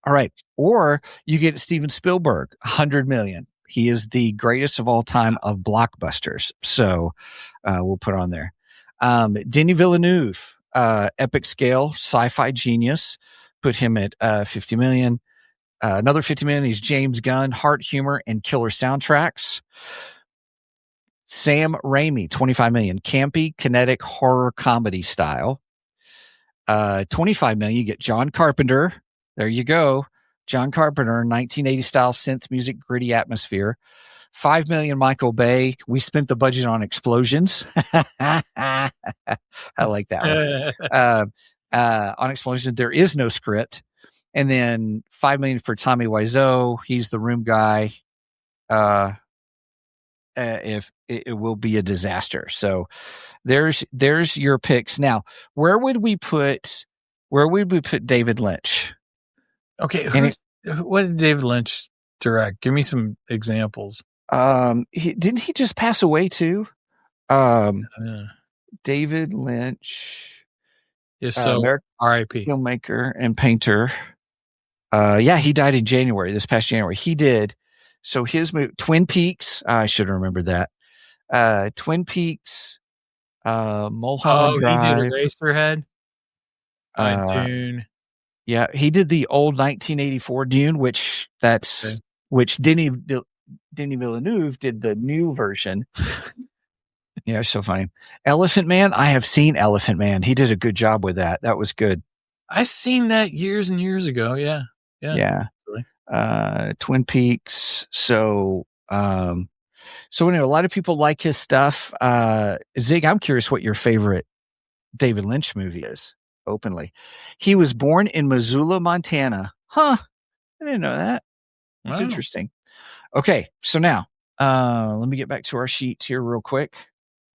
All right. Or you get Steven Spielberg, 100 million. He is the greatest of all time of blockbusters. So we'll put on there. Denis Villeneuve, epic scale, sci-fi genius, put him at 50 million. Another 50 million is James Gunn, heart, humor, and killer soundtracks. Sam Raimi, 25 million, campy, kinetic, horror comedy style. 25 million, you get John Carpenter. There you go. John Carpenter, 1980 style synth music, gritty atmosphere. 5 million, Michael Bay. We spent the budget on explosions. I like that one. On explosions, there is no script. And then 5 million for Tommy Wiseau. He's the room guy. If it will be a disaster. So there's your picks. Now, where would we put David Lynch? Okay. What did David Lynch direct? Give me some examples. Didn't he just pass away too? David Lynch. If so, R.I.P. Filmmaker and painter. He died in January, this past January. He did. So his movie, Twin Peaks, I should have remembered that. Twin Peaks, Mulholland Drive. He did Eraserhead. Dune. Yeah, he did the old 1984 Dune, which Denis Villeneuve did the new version. Yeah, it's so funny. Elephant Man, I have seen Elephant Man. He did a good job with that. That was good. I seen that years and years ago. Yeah. Twin Peaks. So anyway, a lot of people like his stuff. Zig, I'm curious what your favorite David Lynch movie is. Openly, he was born in Missoula, Montana. Huh? I didn't know that. That's interesting. Okay, so now let me get back to our sheet here real quick.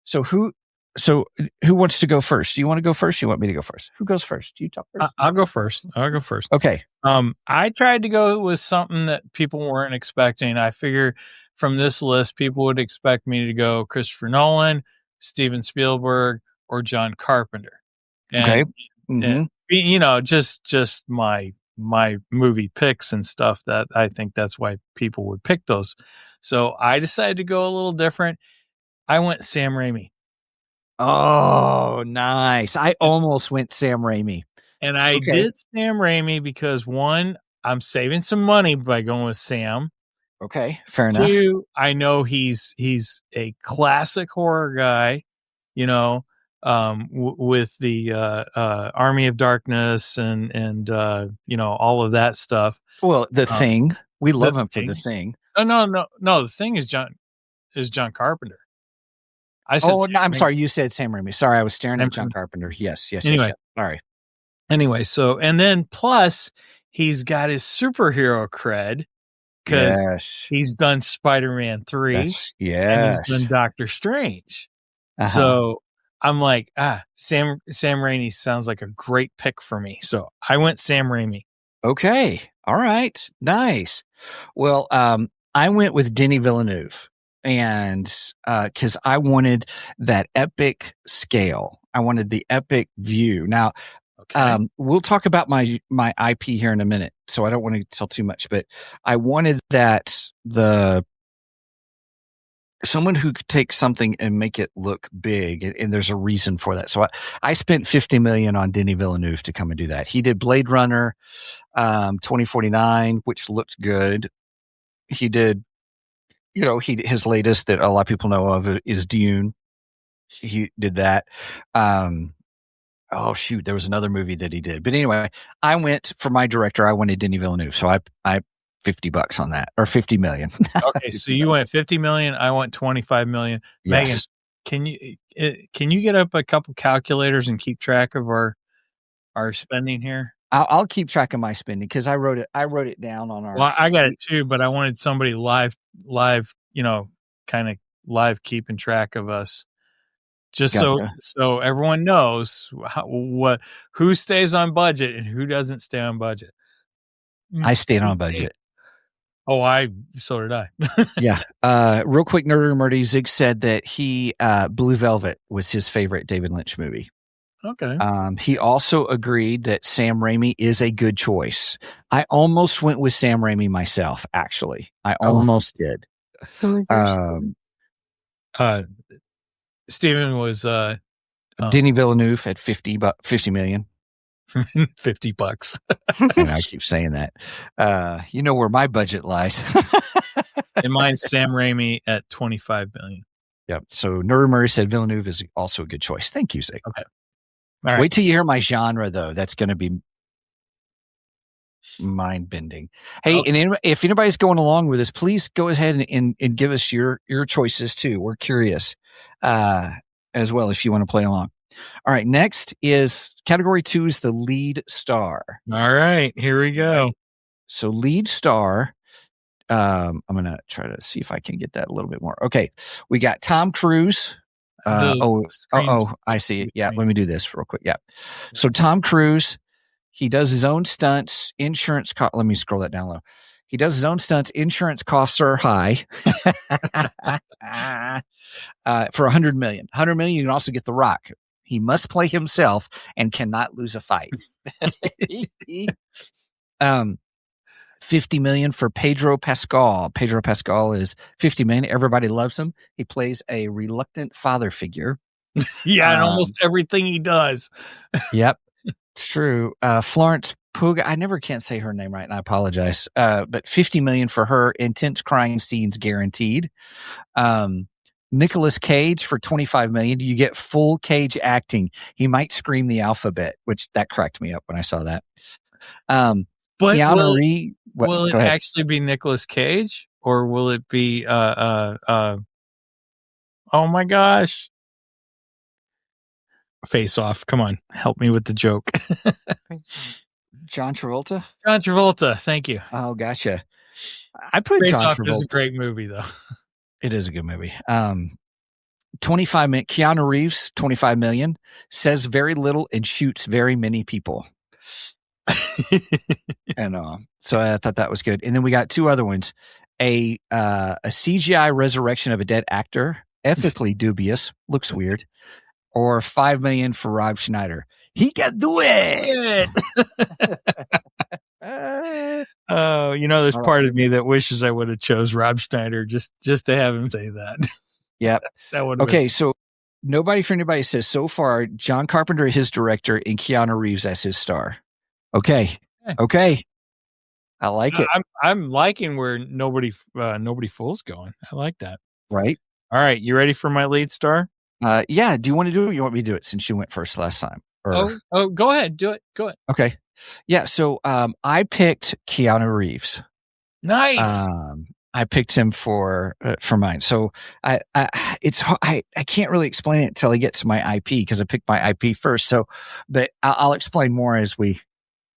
So who So who wants to go first? Do you want to go first? You want me to go first? Who goes first? You talk first. I'll go first. Okay. I tried to go with something that people weren't expecting. I figure from this list, people would expect me to go Christopher Nolan, Steven Spielberg, or John Carpenter. Okay. And just my movie picks and stuff, that I think that's why people would pick those. So I decided to go a little different. I went Sam Raimi. Oh, nice. I almost went Sam Raimi. And I did Sam Raimi because, one, I'm saving some money by going with Sam. Okay, fair enough. Two, I know he's a classic horror guy, with the Army of Darkness and all of that stuff. Well, The Thing. We love him for The Thing. Oh, no. The Thing is John Carpenter. I said I'm sorry. You said Sam Raimi. Sorry, I was staring at John Carpenter. Yes. Anyway. Yes. Sorry. Anyway, and then plus he's got his superhero cred because he's done Spider-Man 3. And he's done Doctor Strange. Uh-huh. So I'm like, Sam Raimi sounds like a great pick for me. So I went Sam Raimi. Okay. All right. Nice. Well, I went with Denis Villeneuve. And because I wanted that epic scale, I wanted the epic view. Now, we'll talk about my IP here in a minute, so I don't want to tell too much. But I wanted that someone who could take something and make it look big, and there's a reason for that. So I spent $50 million on Denis Villeneuve to come and do that. He did Blade Runner 2049, which looked good. He did. His latest that a lot of people know of is Dune. He did that. There was another movie that he did. But anyway, I went for my director. I wanted Denis Villeneuve, so I $50 on that, or $50 million. Okay, so you went $50 million. I went $25 million. Yes. Megan, can you get up a couple calculators and keep track of our spending here? I'll keep track of my spending because I wrote it down on our. Well, I got it too, but I wanted somebody live, kind of live keeping track of us, just so everyone knows who stays on budget and who doesn't stay on budget. I stayed on budget. Oh, so did I. Yeah. Real quick, Nerdy Murdy Zig said that Blue Velvet was his favorite David Lynch movie. Okay. He also agreed that Sam Raimi is a good choice. I almost went with Sam Raimi myself, actually. I almost did. Steven was Denis Villeneuve at $50 million. $50. And I keep saying that. You know where my budget lies. And mine's Sam Raimi at $25 million. Yep. So Nerdy Murray said Villeneuve is also a good choice. Thank you, Zig. Okay. All right. Wait till you hear my genre, though. That's going to be mind-bending. Hey, and if anybody's going along with us, please go ahead and give us your choices, too. We're curious as well if you want to play along. All right, next is category 2 is the lead star. All right, here we go. So lead star, I'm going to try to see if I can get that a little bit more. Okay, we got Tom Cruise. I see it. Yeah, let me do this real quick. Yeah. So Tom Cruise, he does his own stunts. Insurance let me scroll that down low. He does his own stunts. Insurance costs are high. For $100 million. $100 million, you can also get The Rock. He must play himself and cannot lose a fight. $50 million for Pedro Pascal. Pedro Pascal is $50 million. Everybody loves him. He plays a reluctant father figure. Yeah, and almost everything he does. Yep, it's true. Florence Pugh, I never can't say her name right, and I apologize. But $50 million for her. Intense crying scenes guaranteed. Nicolas Cage for $25 million. You get full Cage acting. He might scream the alphabet, which that cracked me up when I saw that. But will it actually be Nicolas Cage, or will it be oh my gosh, Face Off? Come on, help me with the joke. John Travolta. John Travolta. Thank you. Oh, gotcha. I put Face John Off Travolta. is a great movie, though. It is a good movie. 25 million. Keanu Reeves, 25 million, says very little and shoots very many people. And so I thought that was good. And then we got two other ones. A CGI resurrection of a dead actor, ethically dubious, looks weird, or $5 million for Rob Schneider. He can do it. Oh, there's part of me that wishes I would have chose Rob Schneider just to have him say that. Yep. That would. Okay, so nobody for anybody says so far. John Carpenter, his director, and Keanu Reeves as his star. Okay. I like it. I'm liking where nobody fools going. I like that. Right. All right, you ready for my lead star? Yeah. Do you want to do it? Or you want me to do it since you went first last time? Or... Oh, go ahead. Do it. Go ahead. Okay. Yeah. So I picked Keanu Reeves. Nice. I picked him for mine. So I can't really explain it until I get to my IP because I picked my IP first. So, but I'll explain more as we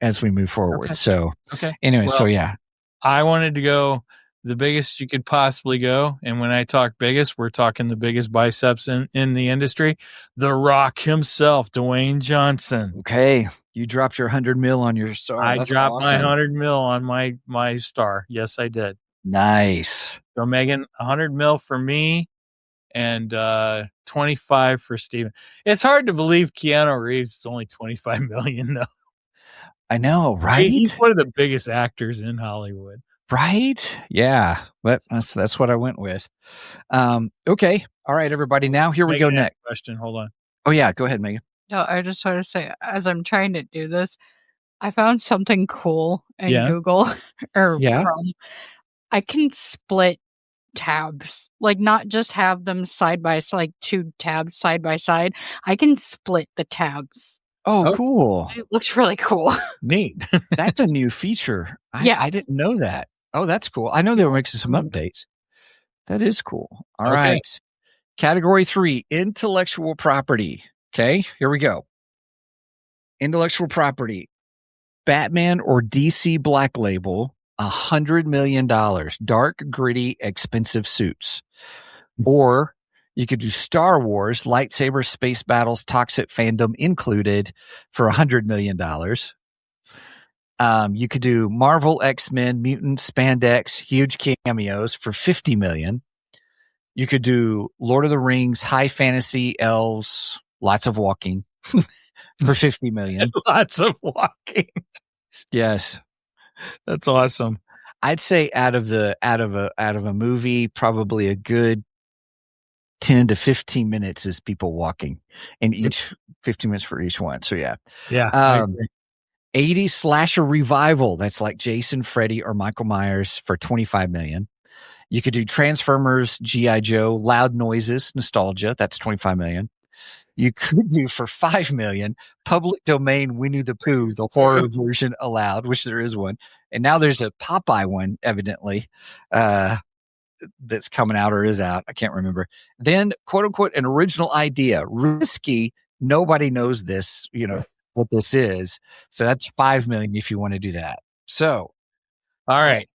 move forward. Okay. So okay. Anyway, well, so yeah, I wanted to go the biggest you could possibly go, and when I talk biggest, we're talking the biggest biceps in the industry. The Rock himself, Dwayne Johnson. Okay, you dropped your 100 mil on your star. I That's dropped awesome. my 100 mil on my star. Yes, I did. Nice. So Megan, 100 mil for me, and 25 for Steven. It's hard to believe Keanu Reeves is only 25 million though. I know, right? He's one of the biggest actors in Hollywood. Right? Yeah. But that's what I went with. Okay. All right, everybody. Now here we go next. Question. Hold on. Oh yeah, go ahead, Megan. No, I just want to say, as I'm trying to do this, I found something cool in Google or Chrome. I can split tabs, like not just have them side by side, like two tabs side by side. I can split the tabs. Oh, cool. It looks really cool. Neat. That's a new feature. I didn't know that. Oh, that's cool. I know they were making some updates. That is cool. All right. Category 3, intellectual property. Okay, here we go. Intellectual property. Batman or DC Black Label, $100 million. Dark, gritty, expensive suits. Or you could do Star Wars, lightsaber, space battles, toxic fandom included for $100 million. You could do Marvel, X-Men, mutant, spandex, huge cameos for $50 million. You could do Lord of the Rings, high fantasy, elves, lots of walking for $50 million. Lots of walking. Yes, that's awesome. I'd say out of a movie, probably a good 10 to 15 minutes is people walking, and each 15 minutes for each one. So yeah. 80s slasher revival. That's like Jason, Freddy, or Michael Myers for $25 million. You could do Transformers, G.I. Joe, loud noises, nostalgia. That's $25 million. You could do for $5 million public domain Winnie the Pooh, the horror version allowed, which there is one. And now there's a Popeye one, evidently, that's coming out or is out. I can't remember. Then, quote unquote, an original idea. Risky. Nobody knows this, what this is. So that's $5 million if you want to do that. So, all right.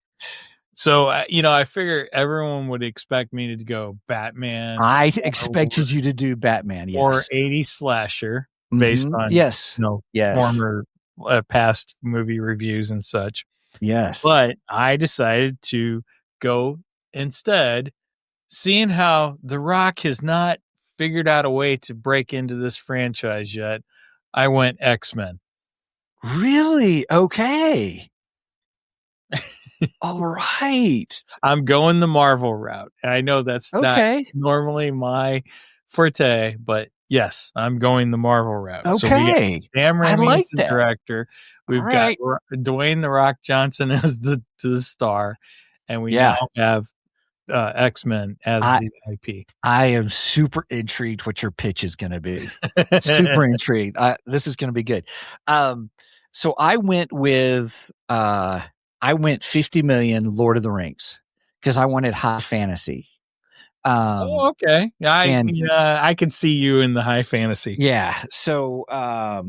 So, I figure everyone would expect me to go Batman. I expected you to do Batman, yes. Or 80s slasher based on former past movie reviews and such. Yes. But I decided to go instead, seeing how The Rock has not figured out a way to break into this franchise yet. I went X-Men. Really? Okay. All right. I'm going the Marvel route. And I know that's not normally my forte, but yes, I'm going the Marvel route. Okay. So we got Sam Raimi as the director. We've got Dwayne The Rock Johnson as the star. And we now have X-Men as the IP. I am super intrigued what your pitch is going to be. Super intrigued. This is going to be good. So I went with... I went 50 million Lord of the Rings because I wanted high fantasy. Okay. I could see you in the high fantasy. Yeah. So I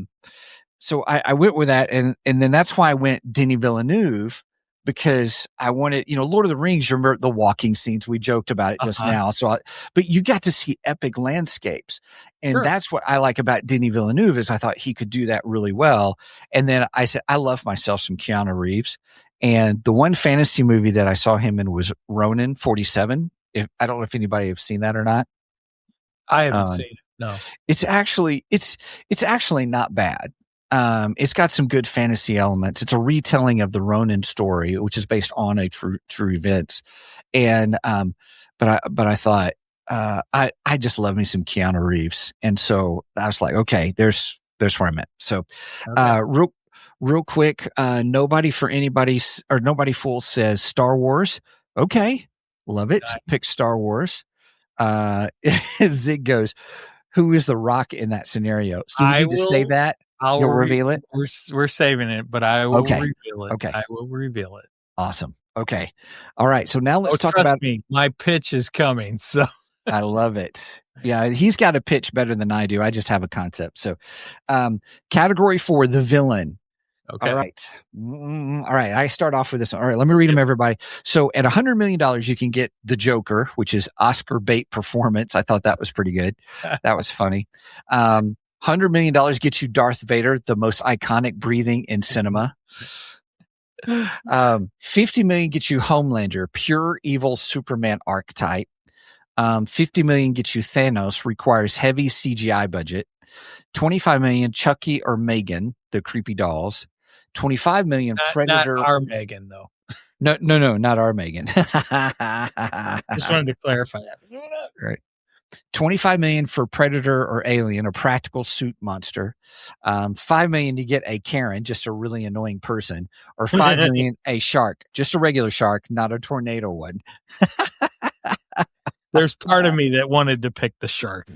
went with that. And then that's why I went Denis Villeneuve because I wanted, Lord of the Rings, remember the walking scenes, we joked about it just now. But you got to see epic landscapes. And that's what I like about Denis Villeneuve is I thought he could do that really well. And then I said, I love myself some Keanu Reeves. And the one fantasy movie that I saw him in was Ronin 47. I don't know if anybody have seen that or not. I haven't seen it. No, it's actually not bad. It's got some good fantasy elements. It's a retelling of the Ronin story, which is based on a true events. And but I thought I just love me some Keanu Reeves, and so I was like, okay, there's where I'm at. So real quick, nobody fool says Star Wars. Okay, love it. Nice. Pick Star Wars. Zig goes, who is the Rock in that scenario? So you need to say that. You'll reveal it. We're saving it, but I will reveal it. Okay, I will reveal it. Awesome. Okay, all right. So now let's talk about me. My pitch is coming. So I love it. Yeah, he's got a pitch better than I do. I just have a concept. So, category 4, the villain. Okay. All right. All right. I start off with this. All right. Let me read them, everybody. So at $100 million, you can get the Joker, which is Oscar bait performance. I thought that was pretty good. That was funny. $100 million gets you Darth Vader, the most iconic breathing in cinema. 50 million gets you Homelander, pure evil Superman archetype. 50 million gets you Thanos, requires heavy CGI budget. 25 million Chucky or Megan, the creepy dolls. 25 million Predator. Not our Megan, though. No, not our Megan. Just wanted to clarify that. Right. 25 million for Predator or Alien, a practical suit monster. 5 million to get a Karen, just a really annoying person, or 5 million a shark, just a regular shark, not a tornado one. There's part of me that wanted to pick the shark.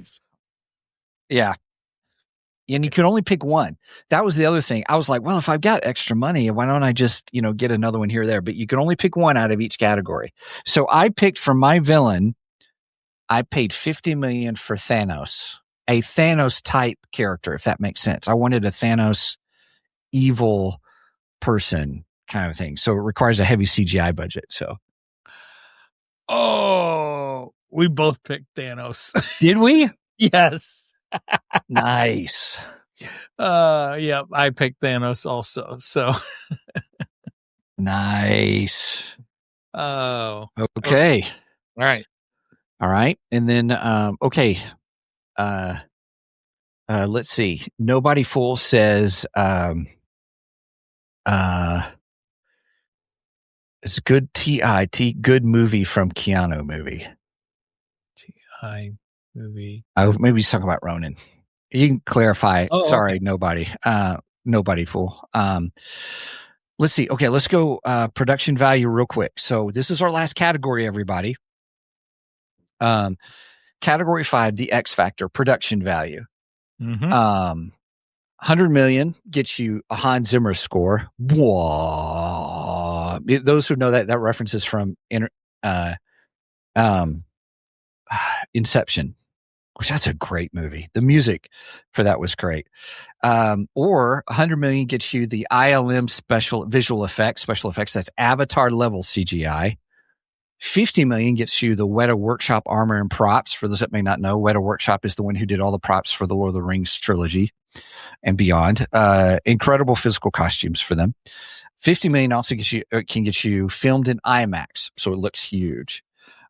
Yeah. And you could only pick one. That was the other thing. I was like, well, if I've got extra money, why don't I just, get another one here or there? But you can only pick one out of each category. So I picked for my villain, I paid $50 million for Thanos, a Thanos type character, if that makes sense. I wanted a Thanos evil person kind of thing. So it requires a heavy CGI budget. So. Oh, we both picked Thanos. Did we? Yes. Nice. Yeah, I picked Thanos also. So nice. Oh. Okay. All right. And then okay. Let's see. Nobody Fool says it's good good movie from Keanu movie. T.I. movie. Maybe he's talking about Ronin. You can clarify. Oh, sorry, okay. Nobody Fool. Let's see. Okay, let's go production value real quick. So this is our last category, everybody. Category 5, the X Factor, production value. Mm-hmm. 100 million gets you a Hans Zimmer score. Whoa. Those who know that reference is from Inception, which that's a great movie. The music for that was great. Or 100 million gets you the ILM special effects. That's Avatar level CGI. 50 million gets you the Weta Workshop armor and props. For those that may not know, Weta Workshop is the one who did all the props for the Lord of the Rings trilogy and beyond. Incredible physical costumes for them. 50 million also can get you filmed in IMAX, so it looks huge.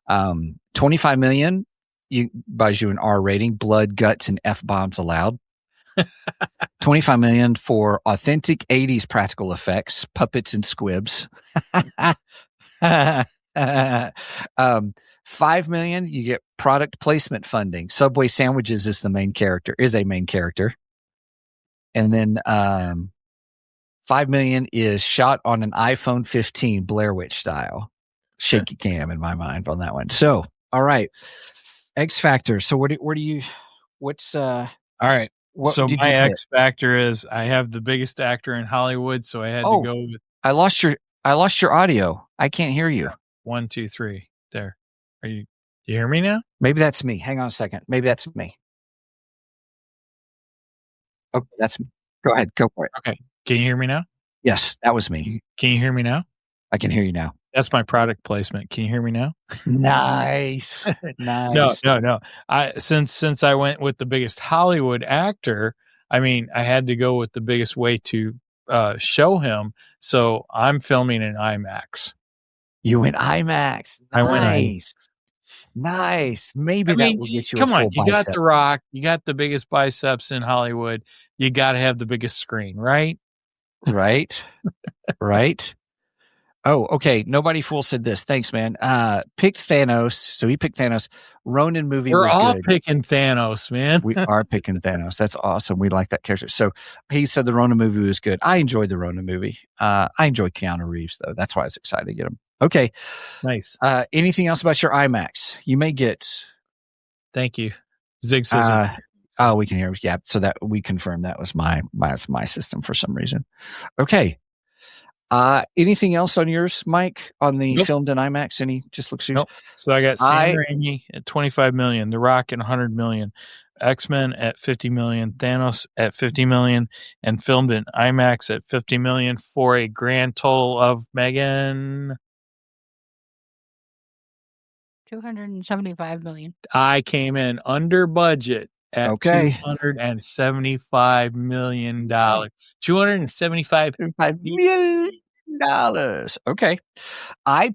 25 million buys you an R rating, blood, guts, and F-bombs allowed. 25 million for authentic 80s practical effects, puppets and squibs. 5 million, you get product placement funding. Subway sandwiches is a main character. And then 5 million is shot on an iPhone 15 Blair Witch style. Shaky cam in my mind on that one. So, all right. X Factor. So all right. So my X Factor is I have the biggest actor in Hollywood, so I had to go with. I lost your audio. I can't hear you. 1, 2, 3. There. You hear me now? Maybe that's me. Hang on a second. Maybe that's me. Okay, that's me. Go ahead. Go for it. Okay. Can you hear me now? Yes, that was me. Can you hear me now? I can hear you now. That's my product placement. Can you hear me now? Nice. Nice. No. Since I went with the biggest Hollywood actor, I mean, I had to go with the biggest way to show him. So I'm filming in IMAX. You went IMAX. I went IMAX. Nice. Maybe that will get you a full on. You bicep. got The Rock. You got the biggest biceps in Hollywood. You got to have the biggest screen, right? Right. Right. Oh, okay. Nobody Fool said this. Thanks, man. Picked Thanos. So he picked Thanos. Ronin movie We're was all good. picking Thanos, man. We are picking Thanos. That's awesome. We like that character. So he said the Ronin movie was good. I enjoyed the Ronin movie. I enjoy Keanu Reeves, though. That's why I was excited to get him. Okay. Nice. Anything else about your IMAX? You may get. Thank you. Zig says. Oh, we can hear. Yeah. So that we confirmed that was my system for some reason. Okay. Anything else on yours, Mike, on the filmed in IMAX? Any just looks. Nope. So I got Sam Raimi at 25 million, The Rock at 100 million, X-Men at 50 million, Thanos at 50 million, and filmed in IMAX at 50 million for a grand total of, Megan, 275 million. I came in under budget at $275 million. $275 million. Okay. I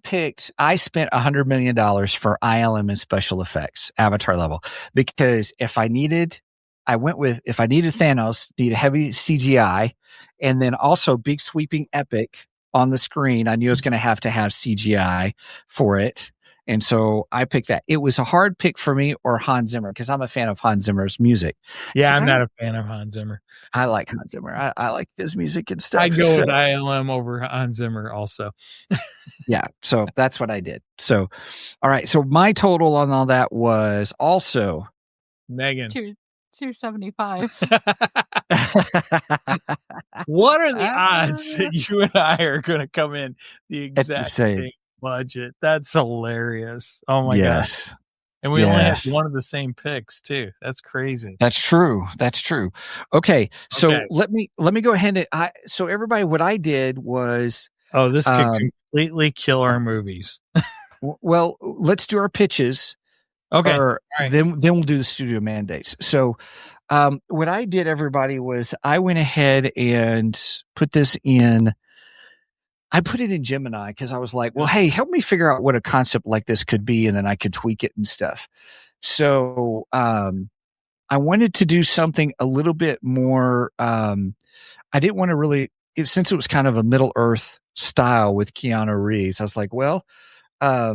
spent $100 million for ILM and special effects, Avatar level, because if I needed Thanos, need a heavy CGI, and then also big sweeping epic on the screen, I knew I was going to have CGI for it. And so I picked that. It was a hard pick for me or Hans Zimmer because I'm a fan of Hans Zimmer's music. Yeah, so I'm not a fan of Hans Zimmer. I like Hans Zimmer. I like his music and stuff. I go with ILM over Hans Zimmer also. Yeah, so that's what I did. So, all right. So my total on all that was also Megan 275. What are the odds that you and I are going to come in the exact same budget? That's hilarious. Oh my gosh. And we only have one of the same picks too. That's crazy. That's true. Okay. So let me go ahead and so everybody, what I did was this could completely kill our movies. Well, let's do our pitches. Okay. Then we'll do the studio mandates. So what I did, everybody, was I went ahead and put this in. I put it in Gemini because I was like, well, hey, help me figure out what a concept like this could be, and then I could tweak it and stuff. So I wanted to do something a little bit more. I didn't want to really, since it was kind of a Middle Earth style with Keanu Reeves, I was like, well, I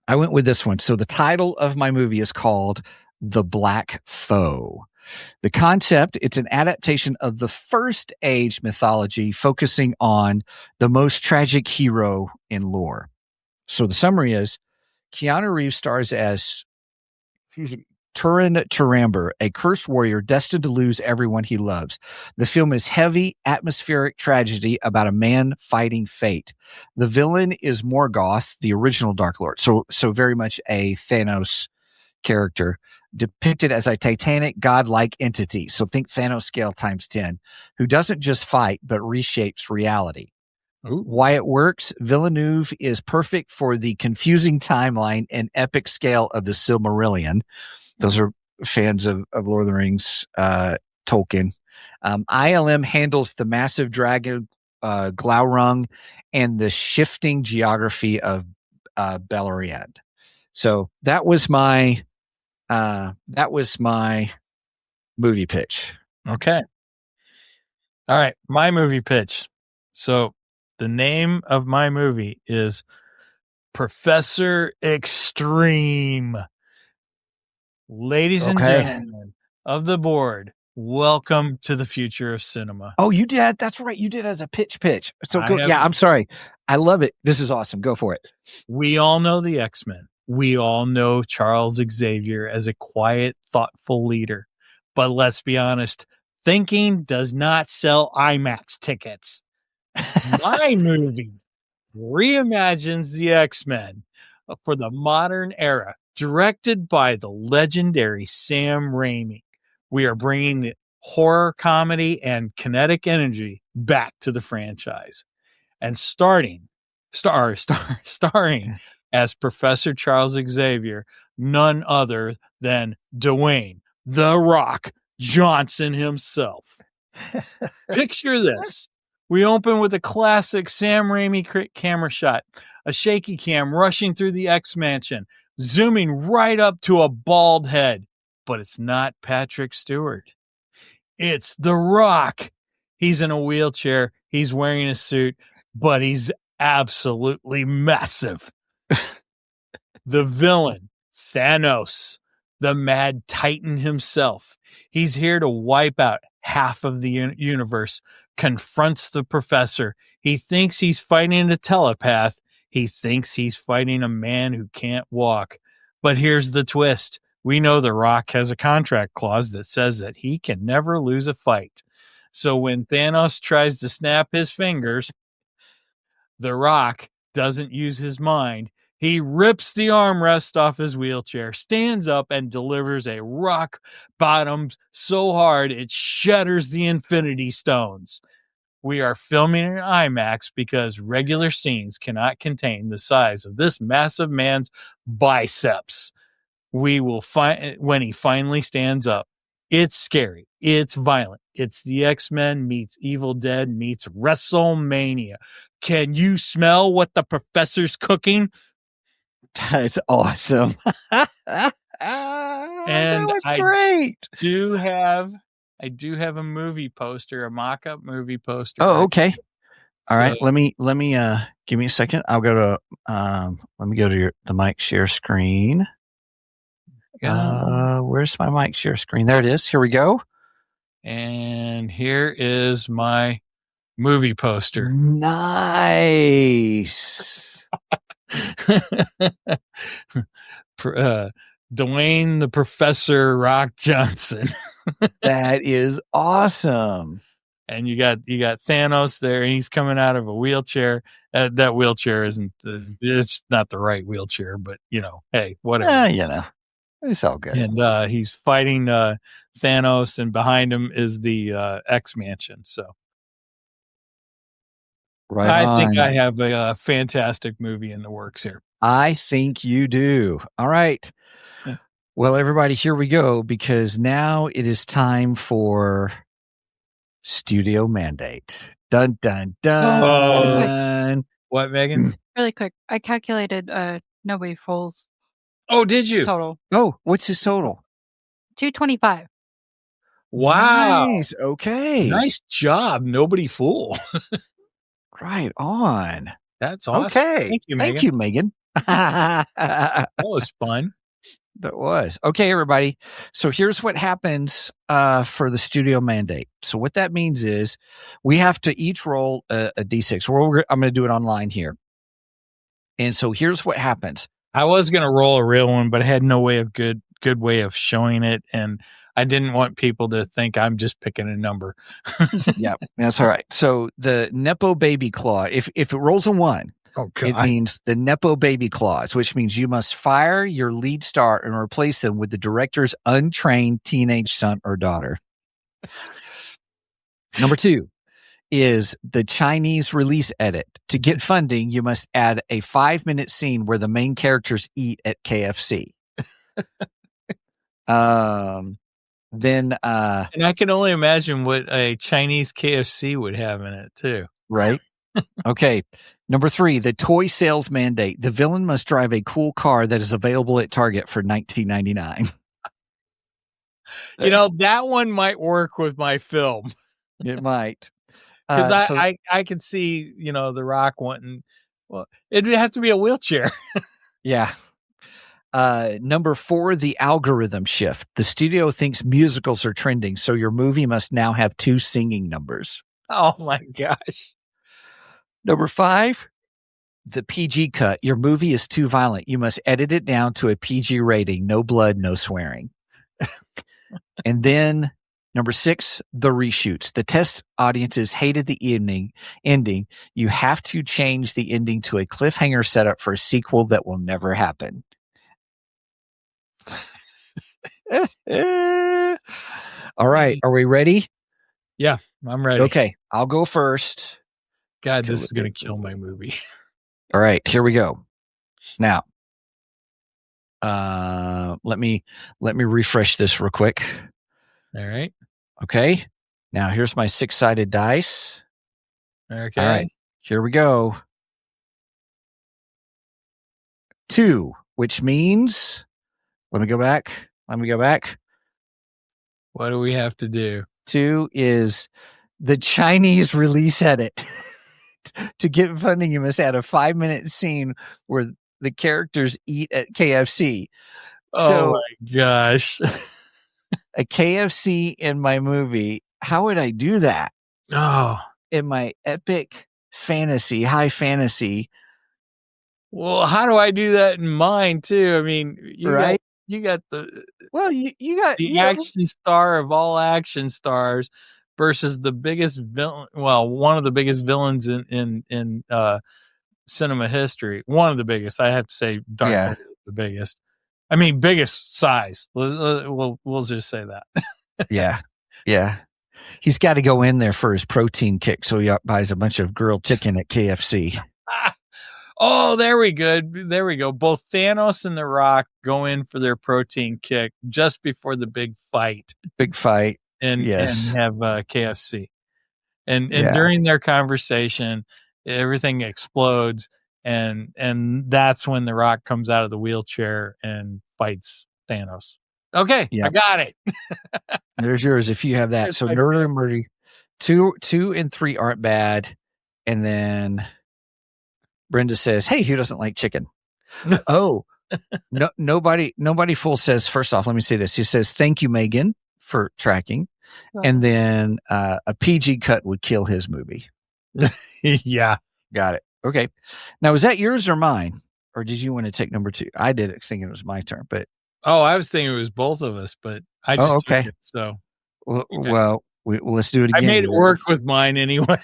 went with this one. So the title of my movie is called The Black Foe. The concept, it's an adaptation of the First Age mythology, focusing on the most tragic hero in lore. So the summary is Keanu Reeves stars as Turin Turambar, a cursed warrior destined to lose everyone he loves. The film is heavy, atmospheric tragedy about a man fighting fate. The villain is Morgoth, the original Dark Lord. So very much a Thanos character, depicted as a titanic godlike entity. So think Thanos scale times 10, who doesn't just fight, but reshapes reality. Ooh. Why it works? Villeneuve is perfect for the confusing timeline and epic scale of the Silmarillion. Those are fans of Lord of the Rings, Tolkien. ILM handles the massive dragon, Glaurung, and the shifting geography of Beleriand. So that was my movie pitch. Okay. All right. My movie pitch. So the name of my movie is Professor Extreme. Ladies and gentlemen of the board, welcome to the future of cinema. Oh, you did? That's right. You did as a pitch. So go. Yeah, I'm sorry. I love it. This is awesome. Go for it. We all know the X-Men. We all know Charles Xavier as a quiet, thoughtful leader. But let's be honest, thinking does not sell IMAX tickets. My movie reimagines the X-Men for the modern era, directed by the legendary Sam Raimi. We are bringing the horror, comedy, and kinetic energy back to the franchise. and starring as Professor Charles Xavier, none other than Dwayne "The Rock" Johnson himself. Picture this. We open with a classic Sam Raimi camera shot, a shaky cam rushing through the X Mansion, zooming right up to a bald head. But it's not Patrick Stewart. It's The Rock. He's in a wheelchair. He's wearing a suit, but he's absolutely massive. The villain, Thanos, the mad titan himself. He's here to wipe out half of the universe, confronts the professor. He thinks he's fighting a telepath. He thinks he's fighting a man who can't walk. But here's the twist. We know The Rock has a contract clause that says that he can never lose a fight. So when Thanos tries to snap his fingers, The Rock doesn't use his mind. He rips the armrest off his wheelchair, stands up, and delivers a rock bottom so hard it shatters the Infinity Stones. We are filming in IMAX because regular scenes cannot contain the size of this massive man's biceps. We will find when he finally stands up. It's scary. It's violent. It's the X-Men meets Evil Dead meets WrestleMania. Can you smell what the professor's cooking? That's awesome. And that was great. I do have a movie poster, a mock-up movie poster. Oh, okay. All right. Let me give me a second. I'll go to let me go to the mic share screen. Where's my mic share screen? There it is. Here we go. And here is my movie poster. Nice. Dwayne the Professor Rock Johnson. That is awesome. And you got Thanos there, and he's coming out of a wheelchair. That wheelchair isn't it's not the right wheelchair, but hey, whatever. It's all good. And he's fighting Thanos, and behind him is the X Mansion. So right I think I have a fantastic movie in the works here. I think you do. All right. Yeah. Well, everybody, here we go, because now it is time for Studio Mandate. Dun, dun, dun. What, Megan? Really quick. I calculated Nobody Falls. Oh, did you? Total. Oh, what's his total? 225. Wow. Nice. Okay. Nice job. Nobody fool. Right on. That's awesome. Okay. Thank you, Megan. That was fun. That was. Okay, everybody. So here's what happens for the Studio Mandate. So what that means is we have to each roll a D6. I'm going to do it online here. And so here's what happens. I was going to roll a real one, but I had no way of good way of showing it. And I didn't want people to think I'm just picking a number. Yeah, that's all right. So the Nepo Baby Clause, if it rolls a 1, it means the Nepo Baby Clause, which means you must fire your lead star and replace them with the director's untrained teenage son or daughter. Number 2 is the Chinese release edit. To get funding, you must add a 5-minute scene where the main characters eat at KFC. And I can only imagine what a Chinese KFC would have in it too. Right. Okay. Number 3, the toy sales mandate. The villain must drive a cool car that is available at Target for $19.99. That one might work with my film. It might. Because I can see, The Rock wanting, it'd have to be a wheelchair. Yeah. Number 4, the algorithm shift. The studio thinks musicals are trending, so your movie must now have 2 singing numbers. Oh my gosh. Number 5, the PG cut. Your movie is too violent. You must edit it down to a PG rating. No blood, no swearing. And then number 6, the reshoots. The test audiences hated the ending. You have to change the ending to a cliffhanger setup for a sequel that will never happen. All right. Are we ready? Yeah, I'm ready. Okay. I'll go first. God, this is going to kill my movie. All right, here we go. Now, let me refresh this real quick. All right. Okay. Now here's my 6-sided dice. Okay. All right. Here we go. 2, which means, let me go back. What do we have to do? 2 is the Chinese release edit. To get funding, you must add a 5-minute scene where the characters eat at KFC. Oh my gosh. A KFC in my movie. How would I do that? Oh. In my epic fantasy, high fantasy. Well, how do I do that in mine too? I mean, you got the action star of all action stars versus the biggest villain. Well, one of the biggest villains in cinema history. One of the biggest. I have to say, Darth Vader is the biggest. I mean, biggest size. We'll just say that. Yeah. He's got to go in there for his protein kick, so he buys a bunch of grilled chicken at KFC. Oh, there we go. Both Thanos and The Rock go in for their protein kick just before the big fight. And have KFC. And during their conversation, everything explodes, and that's when The Rock comes out of the wheelchair and fights Thanos. Okay, I got it. There's yours if you have that. So Nerd and Murdy, 2 and 3 aren't bad, and then Brenda says, "Hey, who doesn't like chicken?" Oh, no, nobody full says. First off, let me say this. He says, "Thank you, Megan, for tracking," and then a PG cut would kill his movie. Yeah, got it. Okay, now is that yours or mine, or did you want to take number 2? I did it thinking it was my turn, but I was thinking it was both of us, but I just took it. So well, let's do it again. I made it work with mine anyway.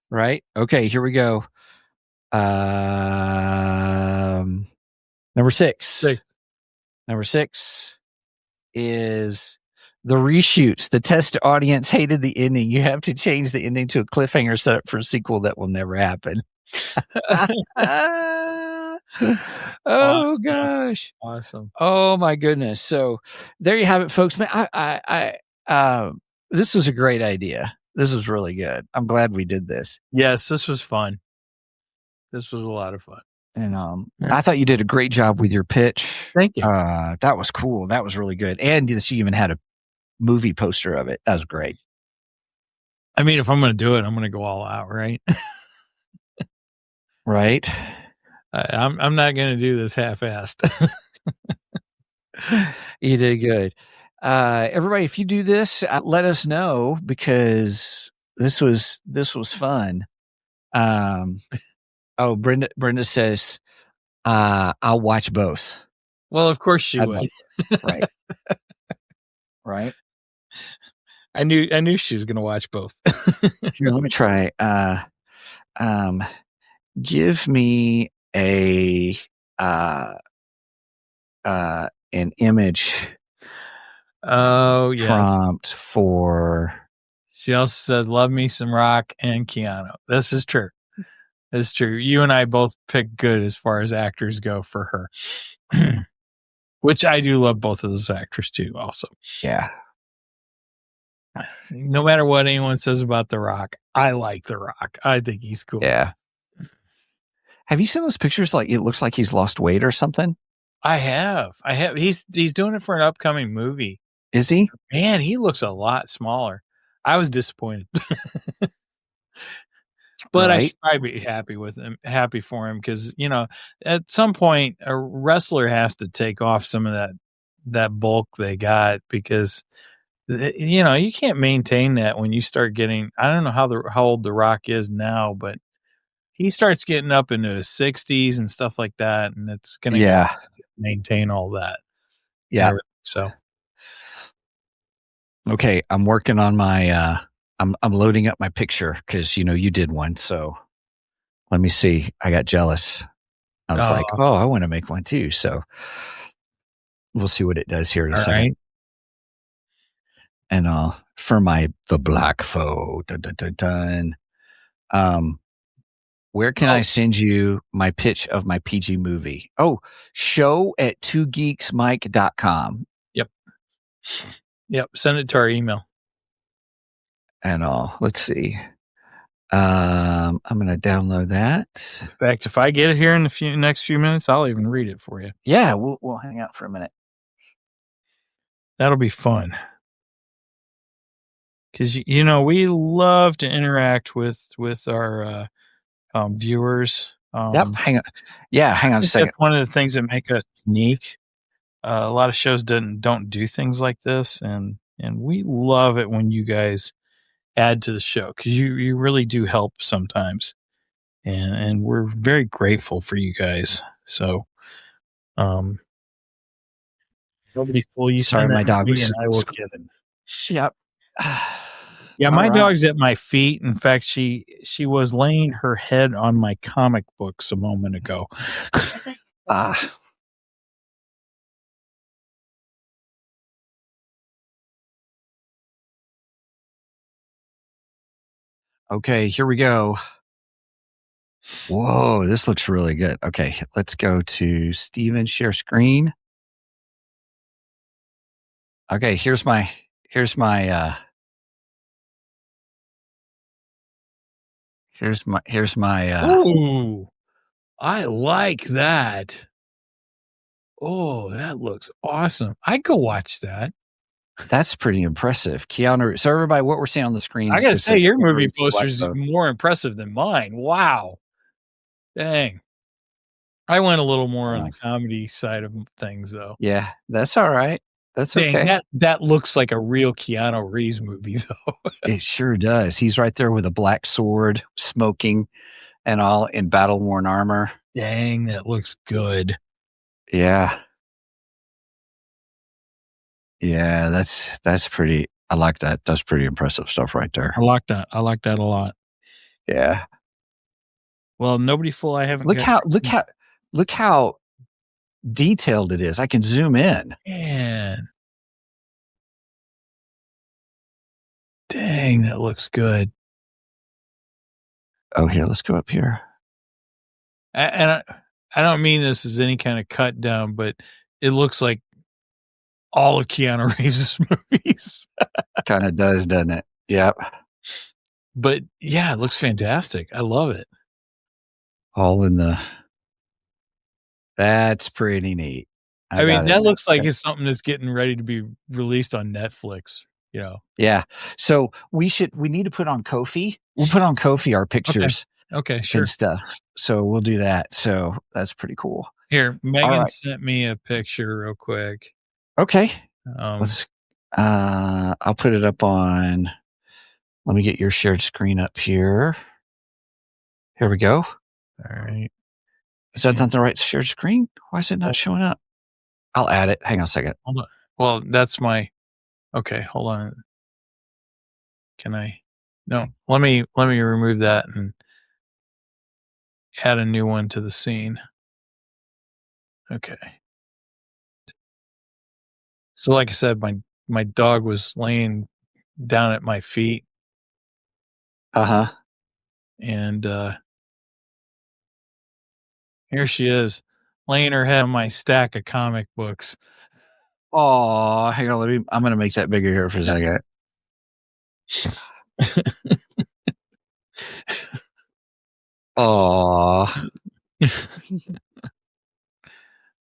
Right? Okay, here we go. Number 6. Number 6 is the reshoots. The test audience hated the ending. You have to change the ending to a cliffhanger set up for a sequel that will never happen. Gosh. Awesome. Oh my goodness. So there you have it, folks. Man, this was a great idea. This was really good. I'm glad we did this. Yes, this was fun. This was a lot of fun. And I thought you did a great job with your pitch. Thank you. That was cool. That was really good. And you even had a movie poster of it. That was great. I mean, if I'm going to do it, I'm going to go all out, right? Right. I'm not going to do this half-assed. You did good. Everybody, if you do this, let us know, because this was fun. Brenda says, I'll watch both. Well, of course she would. Right. Right. I knew she was going to watch both. Here, let me try. Give me an image. Oh, yes. Prompt for. She also said, "Love me some Rock and Keanu." This is true. It's true. You and I both pick good as far as actors go for her, which I do love both of those actors too. Also, yeah. No matter what anyone says about The Rock, I like The Rock. I think he's cool. Yeah. Have you seen those pictures? Like, it looks like he's lost weight or something. I have. He's doing it for an upcoming movie. Is he? Man, he looks a lot smaller. I was disappointed. But I should probably be happy for him, because, at some point a wrestler has to take off some of that bulk they got, because you can't maintain that when you start getting, I don't know how old The Rock is now, but he starts getting up into his 60s and stuff like that, and it's going to maintain all that. Yeah. So okay, I'm working on my I'm loading up my picture, because you did one, so let me see. I got jealous. I was like, I want to make one too. So we'll see what it does here in a second. Right. And for the black foe, Where can I send you my pitch of my PG movie? Oh, show@twogeeksmike.com. Yep. Send it to our email. And let's see. I'm going to download that. In fact, if I get it here in the next few minutes, I'll even read it for you. Yeah, we'll hang out for a minute. That'll be fun. Because, we love to interact with our viewers. Yep. Hang on. Yeah, hang on a second. That's one of the things that make us unique. A lot of shows don't do things like this, and we love it when you guys add to the show because you really do help sometimes, and we're very grateful for you guys. So, nobody fool you. Sorry, my dog was. And I will get it. Yep. Yeah, my dog's at my feet. In fact, she was laying her head on my comic books a moment ago. Okay, here we go. Whoa, this looks really good. Okay, let's go to Steven share screen. Okay, here's my Ooh, I like that. Oh, that looks awesome. I'd go watch that. That's pretty impressive. Keanu. So everybody, what we're seeing on the screen. I gotta say, your movie poster is more impressive than mine. Wow. Dang. I went a little more on the comedy side of things, though. Yeah, that's all right. That's okay. That looks like a real Keanu Reeves movie, though. It sure does. He's right there with a black sword, smoking, and all in battle-worn armor. Dang, that looks good. Yeah. Yeah, that's pretty. I like that. That's pretty impressive stuff right there. I like that. I like that a lot. Yeah. Well, nobody fool. I haven't. Look how detailed it is. I can zoom in. Man. Dang, that looks good. Oh, here, let's go up here. And I don't mean this as any kind of cut down, but it looks like all of Keanu Reeves' movies. Kind of does, doesn't it? Yep. But yeah, it looks fantastic. I love it. All in the. That's pretty neat. I mean, that looks like it's something that's getting ready to be released on Netflix. Yeah. So we need to put on Ko-fi. We'll put on Ko-fi our pictures. Okay, sure. And stuff. So we'll do that. So that's pretty cool. Here, Megan sent me a picture real quick. Okay. I'll put it up on. Let me get your shared screen up here. Here we go. All right. Is that not the right shared screen? Why is it not showing up? I'll add it. Hang on a second. Hold on. Well, that's my. Okay, hold on. Can I? No. Let me remove that and add a new one to the scene. Okay. So, like I said, my dog was laying down at my feet. And here she is, laying her head on my stack of comic books. Oh, hang on. I'm going to make that bigger here for a second. Oh.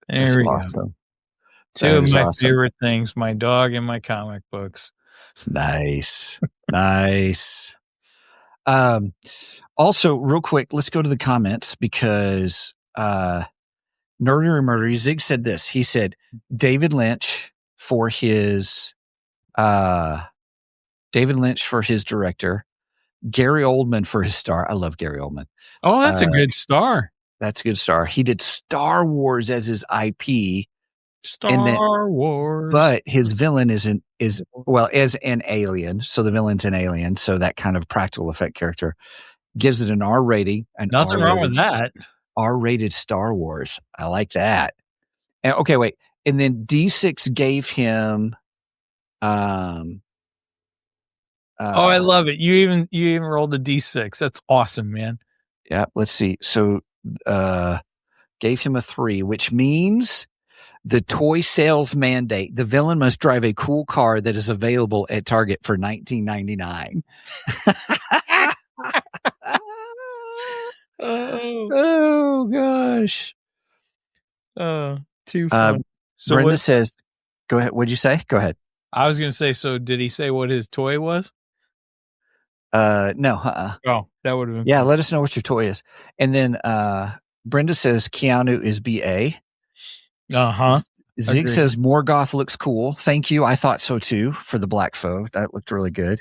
There we go. Two of my favorite things, my dog and my comic books. Nice. Nice. Also, real quick, let's go to the comments because Nerdery Murdery Zig said this. He said David Lynch for his director, Gary Oldman for his star. I love Gary Oldman. Oh, that's a good star. That's a good star. He did Star Wars as his IP. Star Wars. But his villain is an alien. So the villain's an alien. So that kind of practical effect character gives it an R rating. Nothing wrong with that. R-rated Star Wars. I like that. And okay, wait. And then D6 gave him I love it. You even rolled a D6. That's awesome, man. Yeah, let's see. So, gave him a 3, which means the toy sales mandate. The villain must drive a cool car that is available at Target for $19.99. Oh gosh. Too fun. So Brenda says, go ahead. What'd you say? Go ahead. I was going to say, so did he say what his toy was? No. Oh, that would have been cool. Let us know what your toy is. And then Brenda says Keanu is BA. Uh-huh. Zig says Morgoth looks cool. Thank you. I thought so too for the Black Foe. That looked really good.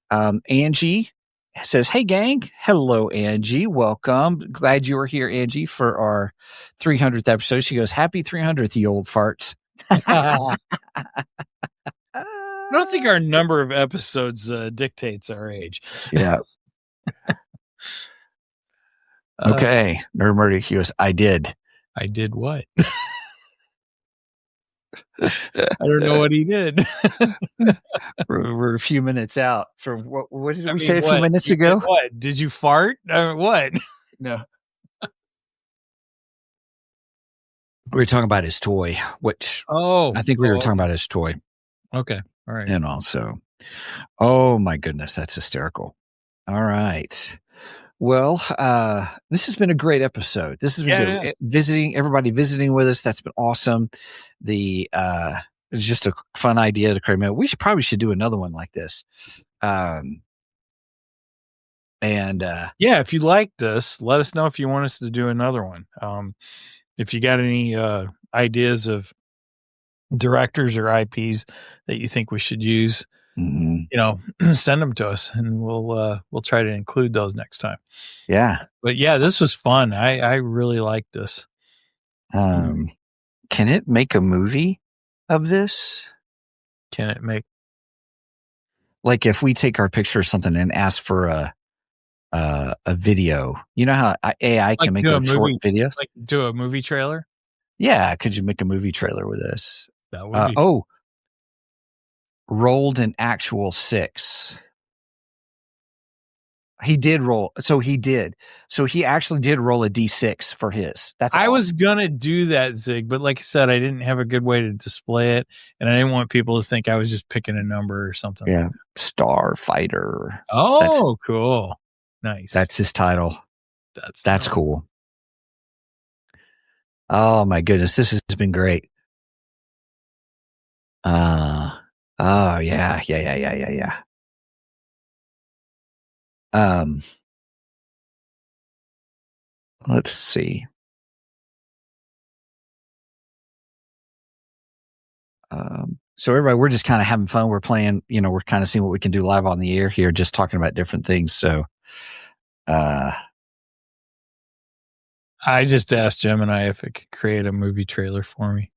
Angie says, hey gang. Hello, Angie. Welcome. Glad you were here, Angie, for our 300th episode. She goes, happy 300th, you old farts. I don't think our number of episodes dictates our age. Yeah. Okay. Nerd Murder, he goes, I did. I did what? I don't know what he did. We're a few minutes out from what did we say a few minutes ago? What? Did you fart? What? No. We were talking about his toy, which I think we were talking about his toy. Okay. All right. And also, oh my goodness, that's hysterical. All right. Well, this has been a great episode. This has been good. Everybody visiting with us. That's been awesome. It's just a fun idea to create. We probably should do another one like this. If you like this, let us know if you want us to do another one. If you got any ideas of directors or IPs that you think we should use, send them to us, and we'll try to include those next time. Yeah, but this was fun. I really like this. Can it make a movie of this? Can it make, like, if we take our picture or something and ask for a video? You know how AI can make those short videos? Like do a movie trailer? Yeah, could you make a movie trailer with this? That would be rolled an actual 6. He did roll. So he actually did roll a D6 for his. That's I was gonna do that, Zig, but like I said, I didn't have a good way to display it, and I didn't want people to think I was just picking a number or something. Yeah, Starfighter. Oh, cool, nice. That's his title. That's cool. Oh my goodness, this has been great. Oh yeah. Let's see. So everybody, we're just kind of having fun. We're playing, we're kind of seeing what we can do live on the air here, just talking about different things. So, I just asked Gemini if it could create a movie trailer for me.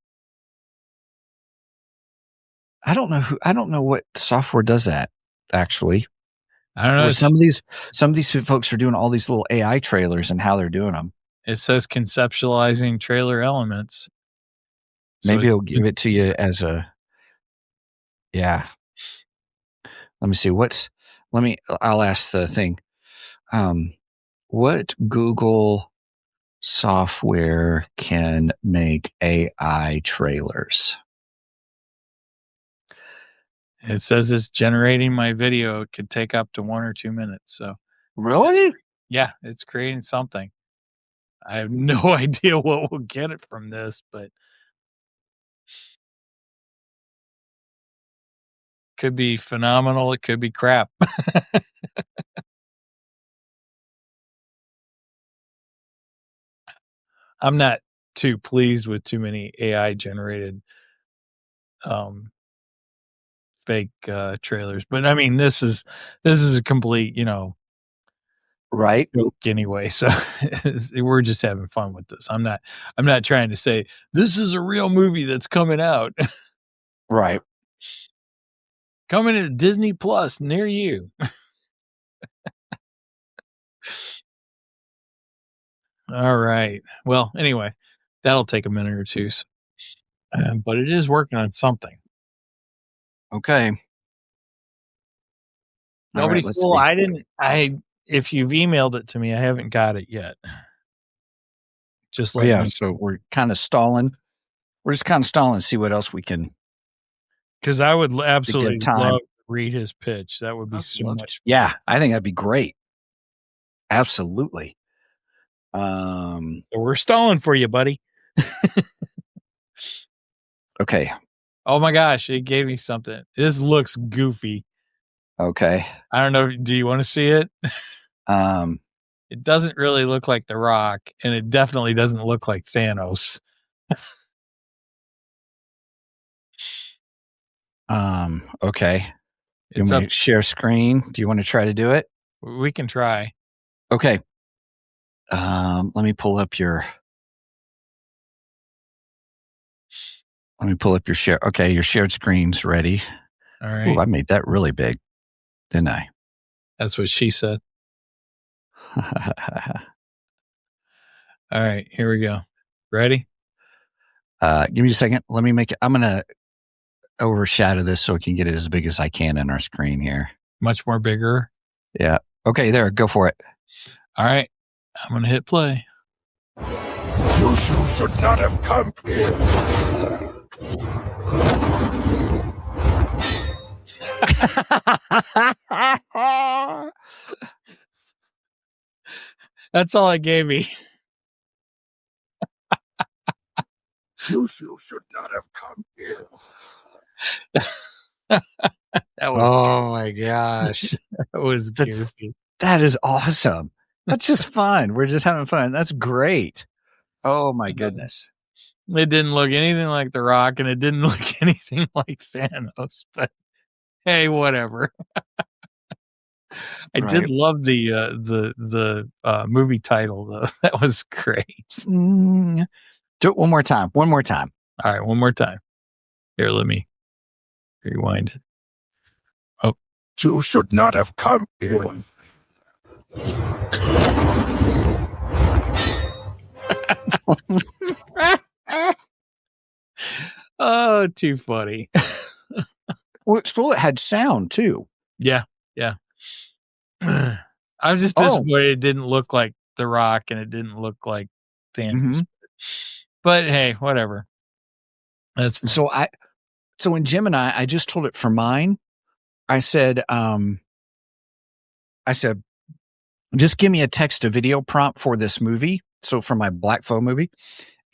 I don't know what software does that, actually. I don't know. Some of these folks are doing all these little AI trailers and how they're doing them. It says conceptualizing trailer elements. So maybe it'll give it to you as a, yeah. Let me see. I'll ask the thing. What Google software can make AI trailers? It says it's generating my video. It could take up to 1 or 2 minutes. So really? It's creating something. I have no idea what will get it from this, but could be phenomenal. It could be crap. I'm not too pleased with too many AI generated fake trailers, but I mean, this is a complete, right joke anyway. So we're just having fun with this. I'm not trying to say this is a real movie that's coming out. Right. Coming to Disney Plus near you. All right. Well, anyway, that'll take a minute or two. So, but it is working on something. Okay. Nobody's cool. I if you've emailed it to me, I haven't got it yet. Just like so we're kind of stalling. We're just kind of stalling to see what else we can. Because I would absolutely love to read his pitch. That would be so much. Yeah, I think that'd be great. Absolutely. So we're stalling for you, buddy. Okay. Oh my gosh, it gave me something. This looks goofy. Okay. I don't know. Do you want to see it? It doesn't really look like The Rock, and it definitely doesn't look like Thanos. Okay. You want to share screen? Do you want to try to do it? We can try. Okay. Let me pull up your share. Okay, your shared screen's ready. All right. Ooh, I made that really big, didn't I? That's what she said. All right, here we go. Ready? Give me a second. Let me make it. I'm going to overshadow this so we can get it as big as I can in our screen here. Much more bigger? Yeah. Okay, there. Go for it. All right. I'm going to hit play. You should not have come here. That's all it gave me. You should not have come here. Oh my gosh. That was goofy. That is awesome. That's just fun. We're just having fun. That's great. Oh my goodness. It didn't look anything like The Rock, and it didn't look anything like Thanos, but hey, whatever. I did love the movie title though. That was great. Do it one more time. One more time. All right, one more time. Here, let me rewind it. Oh. You should not have come here. Oh, too funny. Well, it's cool. It had sound too. Yeah. I was just disappointed it didn't look like The Rock and it didn't look like Thanos. Mm-hmm. But hey, whatever. That's fine. So in Gemini, I just told it for mine. I said, just give me a text to video prompt for this movie. So for my Black Phone movie,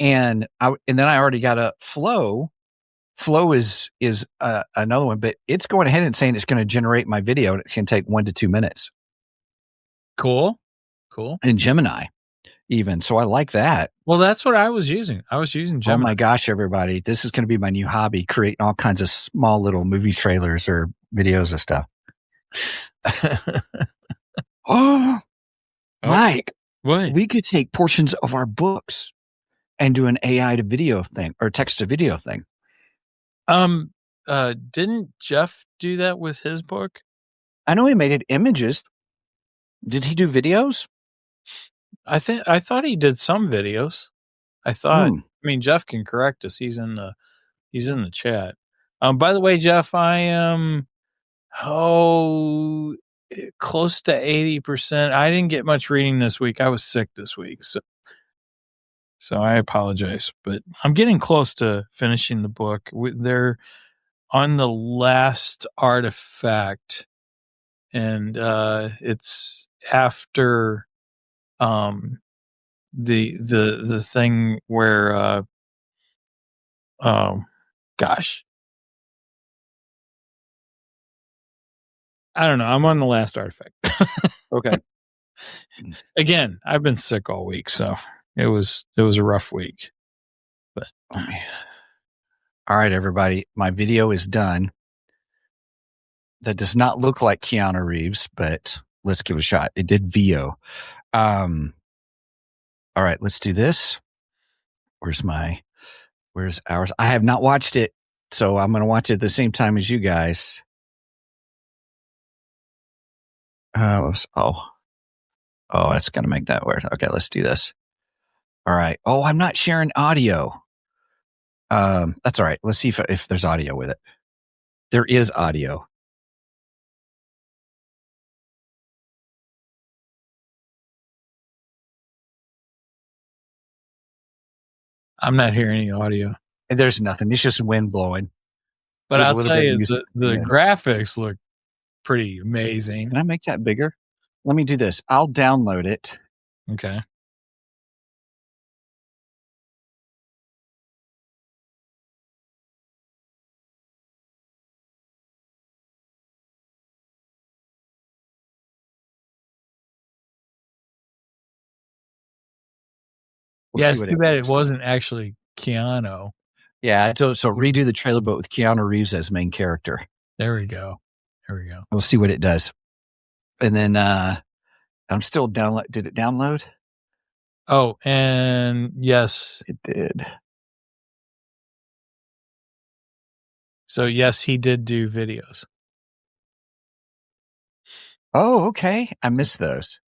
and then I already got a Flow. Flow is another one, but it's going ahead and saying it's going to generate my video. And it can take 1 to 2 minutes. Cool. In Gemini, even. So I like that. Well, that's what I was using. I was using Gemini. Oh my gosh, everybody. This is going to be my new hobby, creating all kinds of small little movie trailers or videos and stuff. Mike, what? We could take portions of our books and do an AI to video thing or text to video thing. Didn't Jeff do that with his book? I know he made it images. Did he do videos? I thought he did some videos. I mean, Jeff can correct us. He's in the chat. By the way, Jeff, I am close to 80%. I didn't get much reading this week. I was sick this week, so I apologize. But I'm getting close to finishing the book. They're on the last artifact, and it's after the thing where gosh. I don't know. I'm on the last artifact. Okay. Again, I've been sick all week, so it was a rough week. But all right, everybody. My video is done. That does not look like Keanu Reeves, but let's give it a shot. It did VO. All right, let's do this. Where's ours? I have not watched it, so I'm going to watch it at the same time as you guys. That's going to make that weird. Okay, let's do this. All right. Oh, I'm not sharing audio. That's all right. Let's see if there's audio with it. There is audio. I'm not hearing any audio. And there's nothing. It's just wind blowing. But I'll tell you, the graphics look pretty amazing. Can I make that bigger? Let me do this. I'll download it. Okay. It's too bad it wasn't actually Keanu. Yeah, so redo the trailer, but with Keanu Reeves as main character. There we go. We'll see what it does. And then I'm still download. Did it download? Oh, and yes, it did. So yes, he did do videos. Oh, okay. I missed those.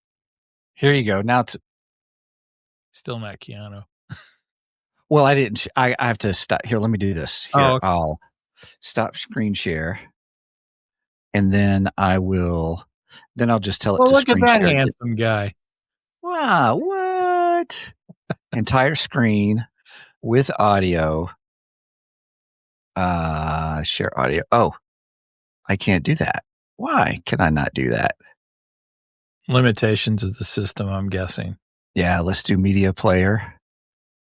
Here you go. Now it's still not Keanu. Well, I didn't. I have to stop. Here, let me do this. Here, okay. I'll stop screen share. And then I will. Then I'll just tell it to screen share. Look at that handsome guy. Wow, what? Entire screen with audio. Share audio. Oh, I can't do that. Why can I not do that? Limitations of the system, I'm guessing. Yeah, let's do media player.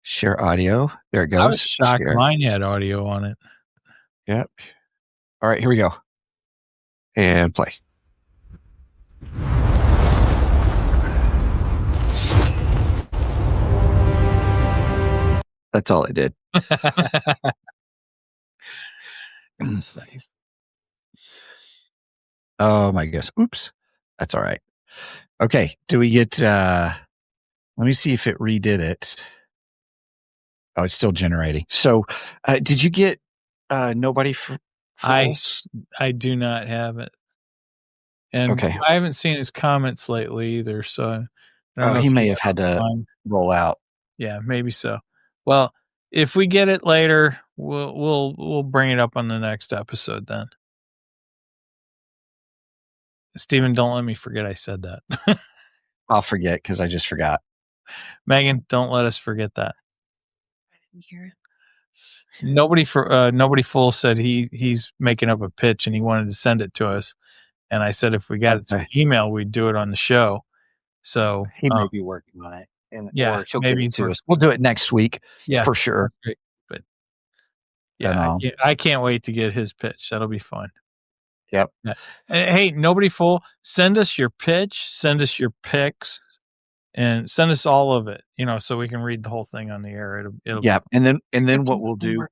Share audio. There it goes. I was shocked mine had audio on it. Yep. All right, here we go. And play. That's all I did. That's nice. Oh my gosh. Oops. That's all right. Okay. Do we get let me see if it redid it. Oh, it's still generating. So did you get nobody for I do not have it. And okay. I haven't seen his comments lately either, so I don't know he may have had to roll out. Yeah, maybe so. Well, if we get it later, we'll bring it up on the next episode then. Steven, don't let me forget I said that. I'll forget because I just forgot. Megan, don't let us forget that. I didn't hear it. Nobody full said he's making up a pitch and he wanted to send it to us, and I said if we got it to email, we'd do it on the show. So he may be working on it, and yeah, or maybe get it to us. We'll do it next week. Yeah, for sure. But yeah, I can't wait to get his pitch. That'll be fun. Yep. Yeah. Hey, nobody full, send us your pitch, send us your picks, and send us all of it, so we can read the whole thing on the air. It'll yeah. And then what we'll do,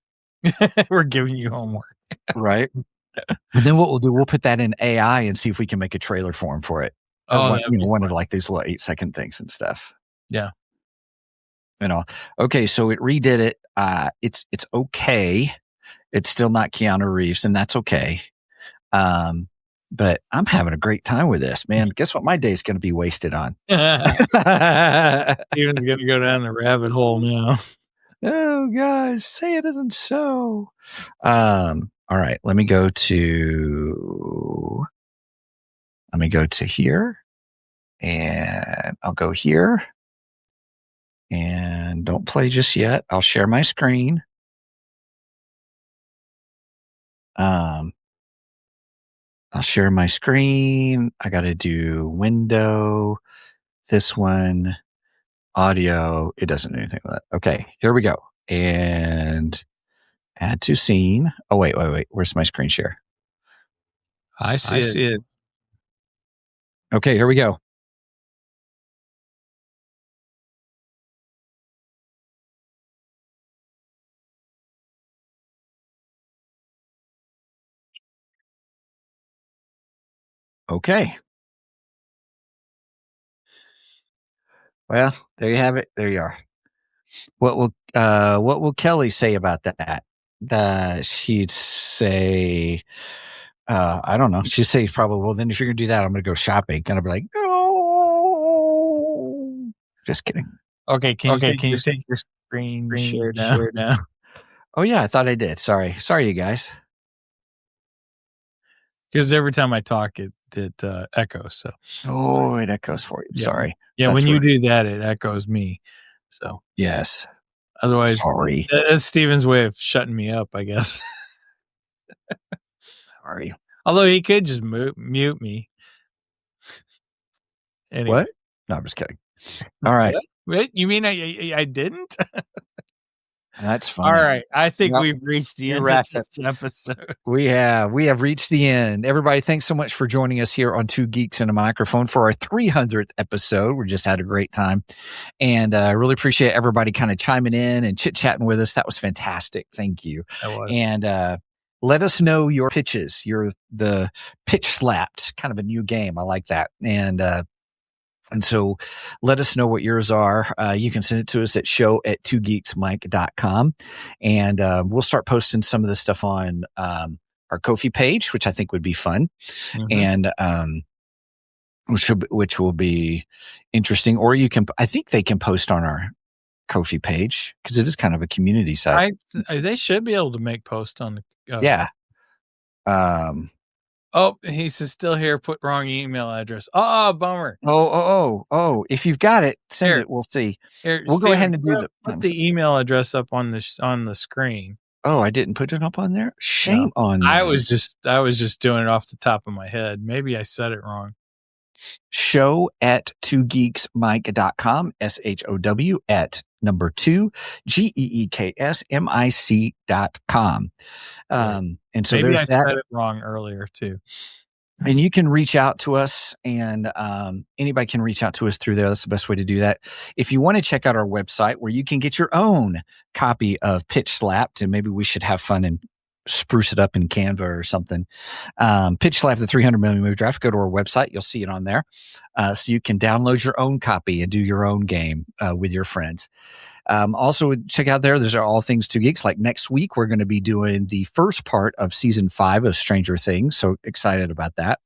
we're giving you homework. Right. And then what we'll do, we'll put that in AI and see if we can make a trailer form for it. Oh, one of like these little 8-second things and stuff. Yeah. Okay. So it redid it. It's okay. It's still not Keanu Reeves, and that's okay. But I'm having a great time with this, man. Guess what my day's going to be wasted on? Steven's going to go down the rabbit hole now. Oh gosh, say it isn't so. All right, let me go to here, and I'll go here, and don't play just yet. I'll share my screen. I'll share my screen. I got to do window, this one, audio. It doesn't do anything with that. Okay, here we go. And add to scene. Oh, wait. Where's my screen share? I see it. Okay, here we go. Okay. Well, there you have it. There you are. What will Kelly say about that? She'd say, I don't know. She'd say probably, well, then if you're gonna do that, I'm gonna go shopping. And I'll be like, no. Just kidding. Okay, can you take your screen share now? Oh yeah, I thought I did. Sorry, you guys. Because every time I talk, it echoes. So. Oh, it echoes for you. Yeah. Sorry. Yeah, when you do that, it echoes me. So yes. Otherwise, sorry. That's Steven's way of shutting me up, I guess. Sorry. Although he could just mute me. Anyway. What? No, I'm just kidding. All right. Wait, you mean I didn't? That's funny. All right. I think we've reached the end of this episode. We have reached the end. Everybody, thanks so much for joining us here on Two Geeks and a Microphone for our 300th episode. We just had a great time. And I really appreciate everybody kind of chiming in and chit-chatting with us. That was fantastic. Thank you. And let us know your pitches. The pitch slapped, kind of a new game. I like that. And so let us know what yours are. You can send it to us at show@twogeeksmike.com. And we'll start posting some of this stuff on our Ko-fi page, which I think would be fun. And which will be interesting. Or I think they can post on our Ko-fi page because it is kind of a community site. They should be able to make posts on the yeah. Oh, he says still here. Put wrong email address. Oh, bummer. Oh! If you've got it, send it. We'll see. Here, we'll go ahead and put the email address up on the screen. Oh, I didn't put it up on there. Shame on me. I was just doing it off the top of my head. Maybe I said it wrong. Show@twogeeksmike.com. SHOW at number 2 GEEKSMIC.com. And so maybe there's I that. said it wrong earlier too. And you can reach out to us, and anybody can reach out to us through there. That's the best way to do that. If you want to check out our website where you can get your own copy of Pitch Slapped, and maybe we should have fun and spruce it up in Canva or something. Pitch Slap, the 300 Million Movie Draft. Go to our website. You'll see it on there. So you can download your own copy and do your own game with your friends. Also, check out there's all things Two Geeks. Like next week, we're going to be doing the first part of season 5 of Stranger Things. So excited about that.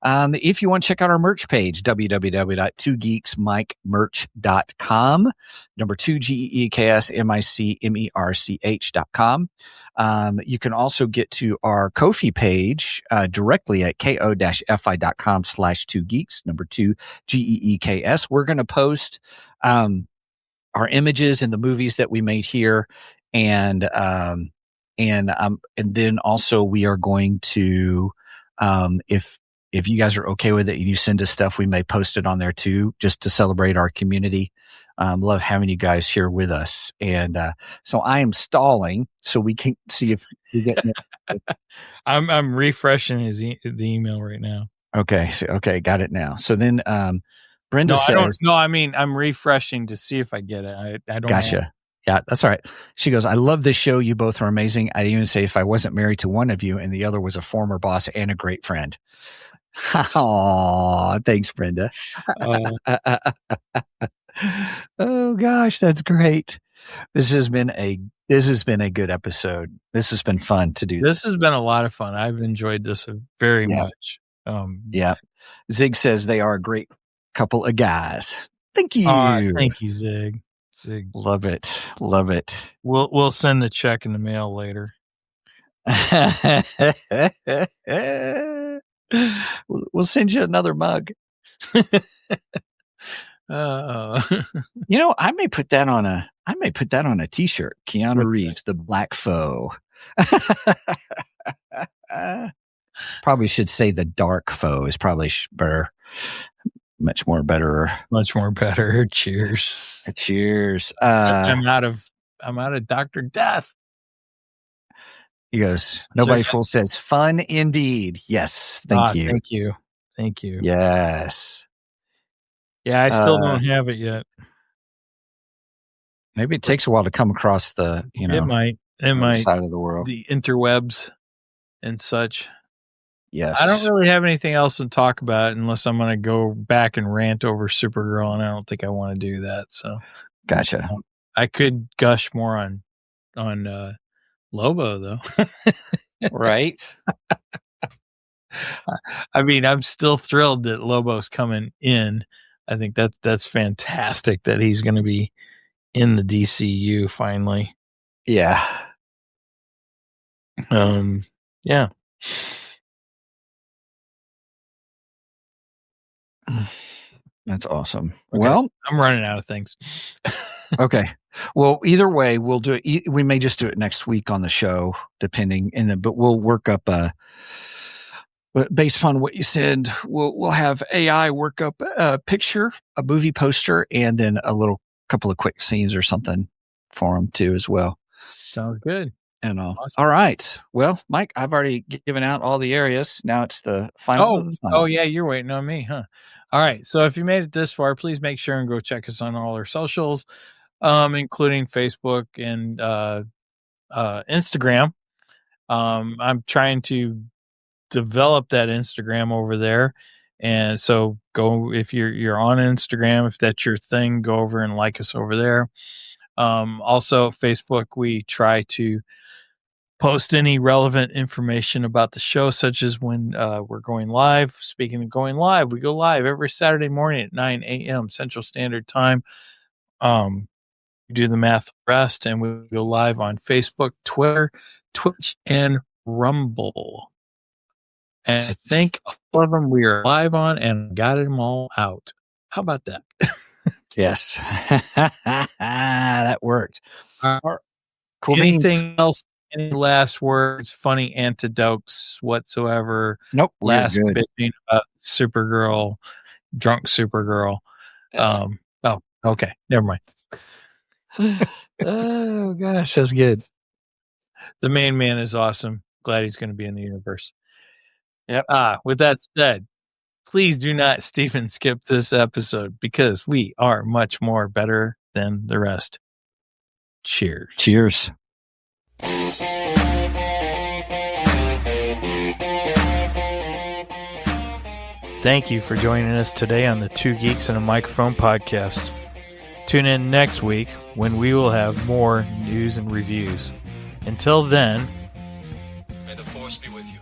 If you want to check out our merch page, www.twogeeksmikemerch.com. Number 2 GEEKSMICMERCH.com. You can also get to our Ko-fi page directly at ko-fi.com/2geeks. Number 2 GEEKS. We're going to post our images and the movies that we made here, and then also we are going to if you guys are okay with it, you send us stuff, we may post it on there too, just to celebrate our community. Love having you guys here with us. And so I am stalling so we can see if we get I'm refreshing the email right now. Okay. Got it now. So then Brenda says, I'm refreshing to see if I get it. I don't Gotcha. know. Yeah, that's all right. She goes, I love this show. You both are amazing. I'd even say if I wasn't married to one of you and the other was a former boss and a great friend. Oh, thanks, Brenda. Oh gosh, that's great. This has been a good episode. This has been fun to do. This has been a lot of fun. I've enjoyed this very much. Yeah. Zig says they are a great couple of guys. Thank you. Thank you, Zig. Love it. We'll send the check in the mail later. We'll send you another mug. I may put that on a t-shirt. Keanu Reeves, the Black Foe. Probably should say the Dark Foe is probably better. Much more better. Cheers. I'm out of Dr. Death. He goes, nobody fool says fun indeed. Yes. Thank you. Thank you. Yes. Yeah. I still don't have it yet. Maybe it takes a while to come across the, it might side of the world, the interwebs and such. Yes. I don't really have anything else to talk about unless I'm going to go back and rant over Supergirl, and I don't think I want to do that. So, gotcha. I could gush more on Lobo though. Right. I mean, I'm still thrilled that Lobo's coming in. I think that's fantastic that he's going to be in the DCU finally. Yeah. Yeah. That's awesome. Okay. Well, I'm running out of things. Okay. Well, either way, we'll do it. We may just do it next week on the show, depending. But we'll work up based upon what you said, we'll have AI work up a picture, a movie poster, and then a little couple of quick scenes or something for them too as well. Sounds good. And awesome. All right. Well, Mike, I've already given out all the areas. Now it's the final. Oh yeah, you're waiting on me, huh? All right. So if you made it this far, please make sure and go check us on all our socials, including Facebook and Instagram. I'm trying to develop that Instagram over there, and so go if you're on Instagram, if that's your thing, go over and like us over there. Also Facebook, we try to post any relevant information about the show, such as when we're going live. Speaking of going live, we go live every Saturday morning at 9 a.m. Central Standard Time. We do the math rest, and we go live on Facebook, Twitter, Twitch, and Rumble. And I think all of them we are live on and got them all out. How about that? Yes. That worked. Cool. Anything else? Any last words, funny anecdotes whatsoever? Nope. Last bitching about Supergirl, drunk Supergirl. Oh, okay. Never mind. Oh, gosh. That's good. The main man is awesome. Glad he's going to be in the universe. Yep. With that said, please do not Stephen skip this episode because we are much more better than the rest. Cheers. Cheers. Thank you for joining us today on the Two Geeks and a Microphone podcast. Tune in next week when we will have more news and reviews. Until then, may the force be with you.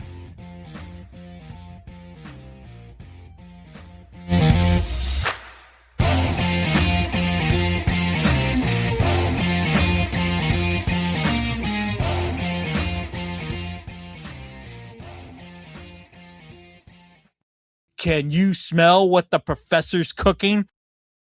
can you smell what the professor's cooking?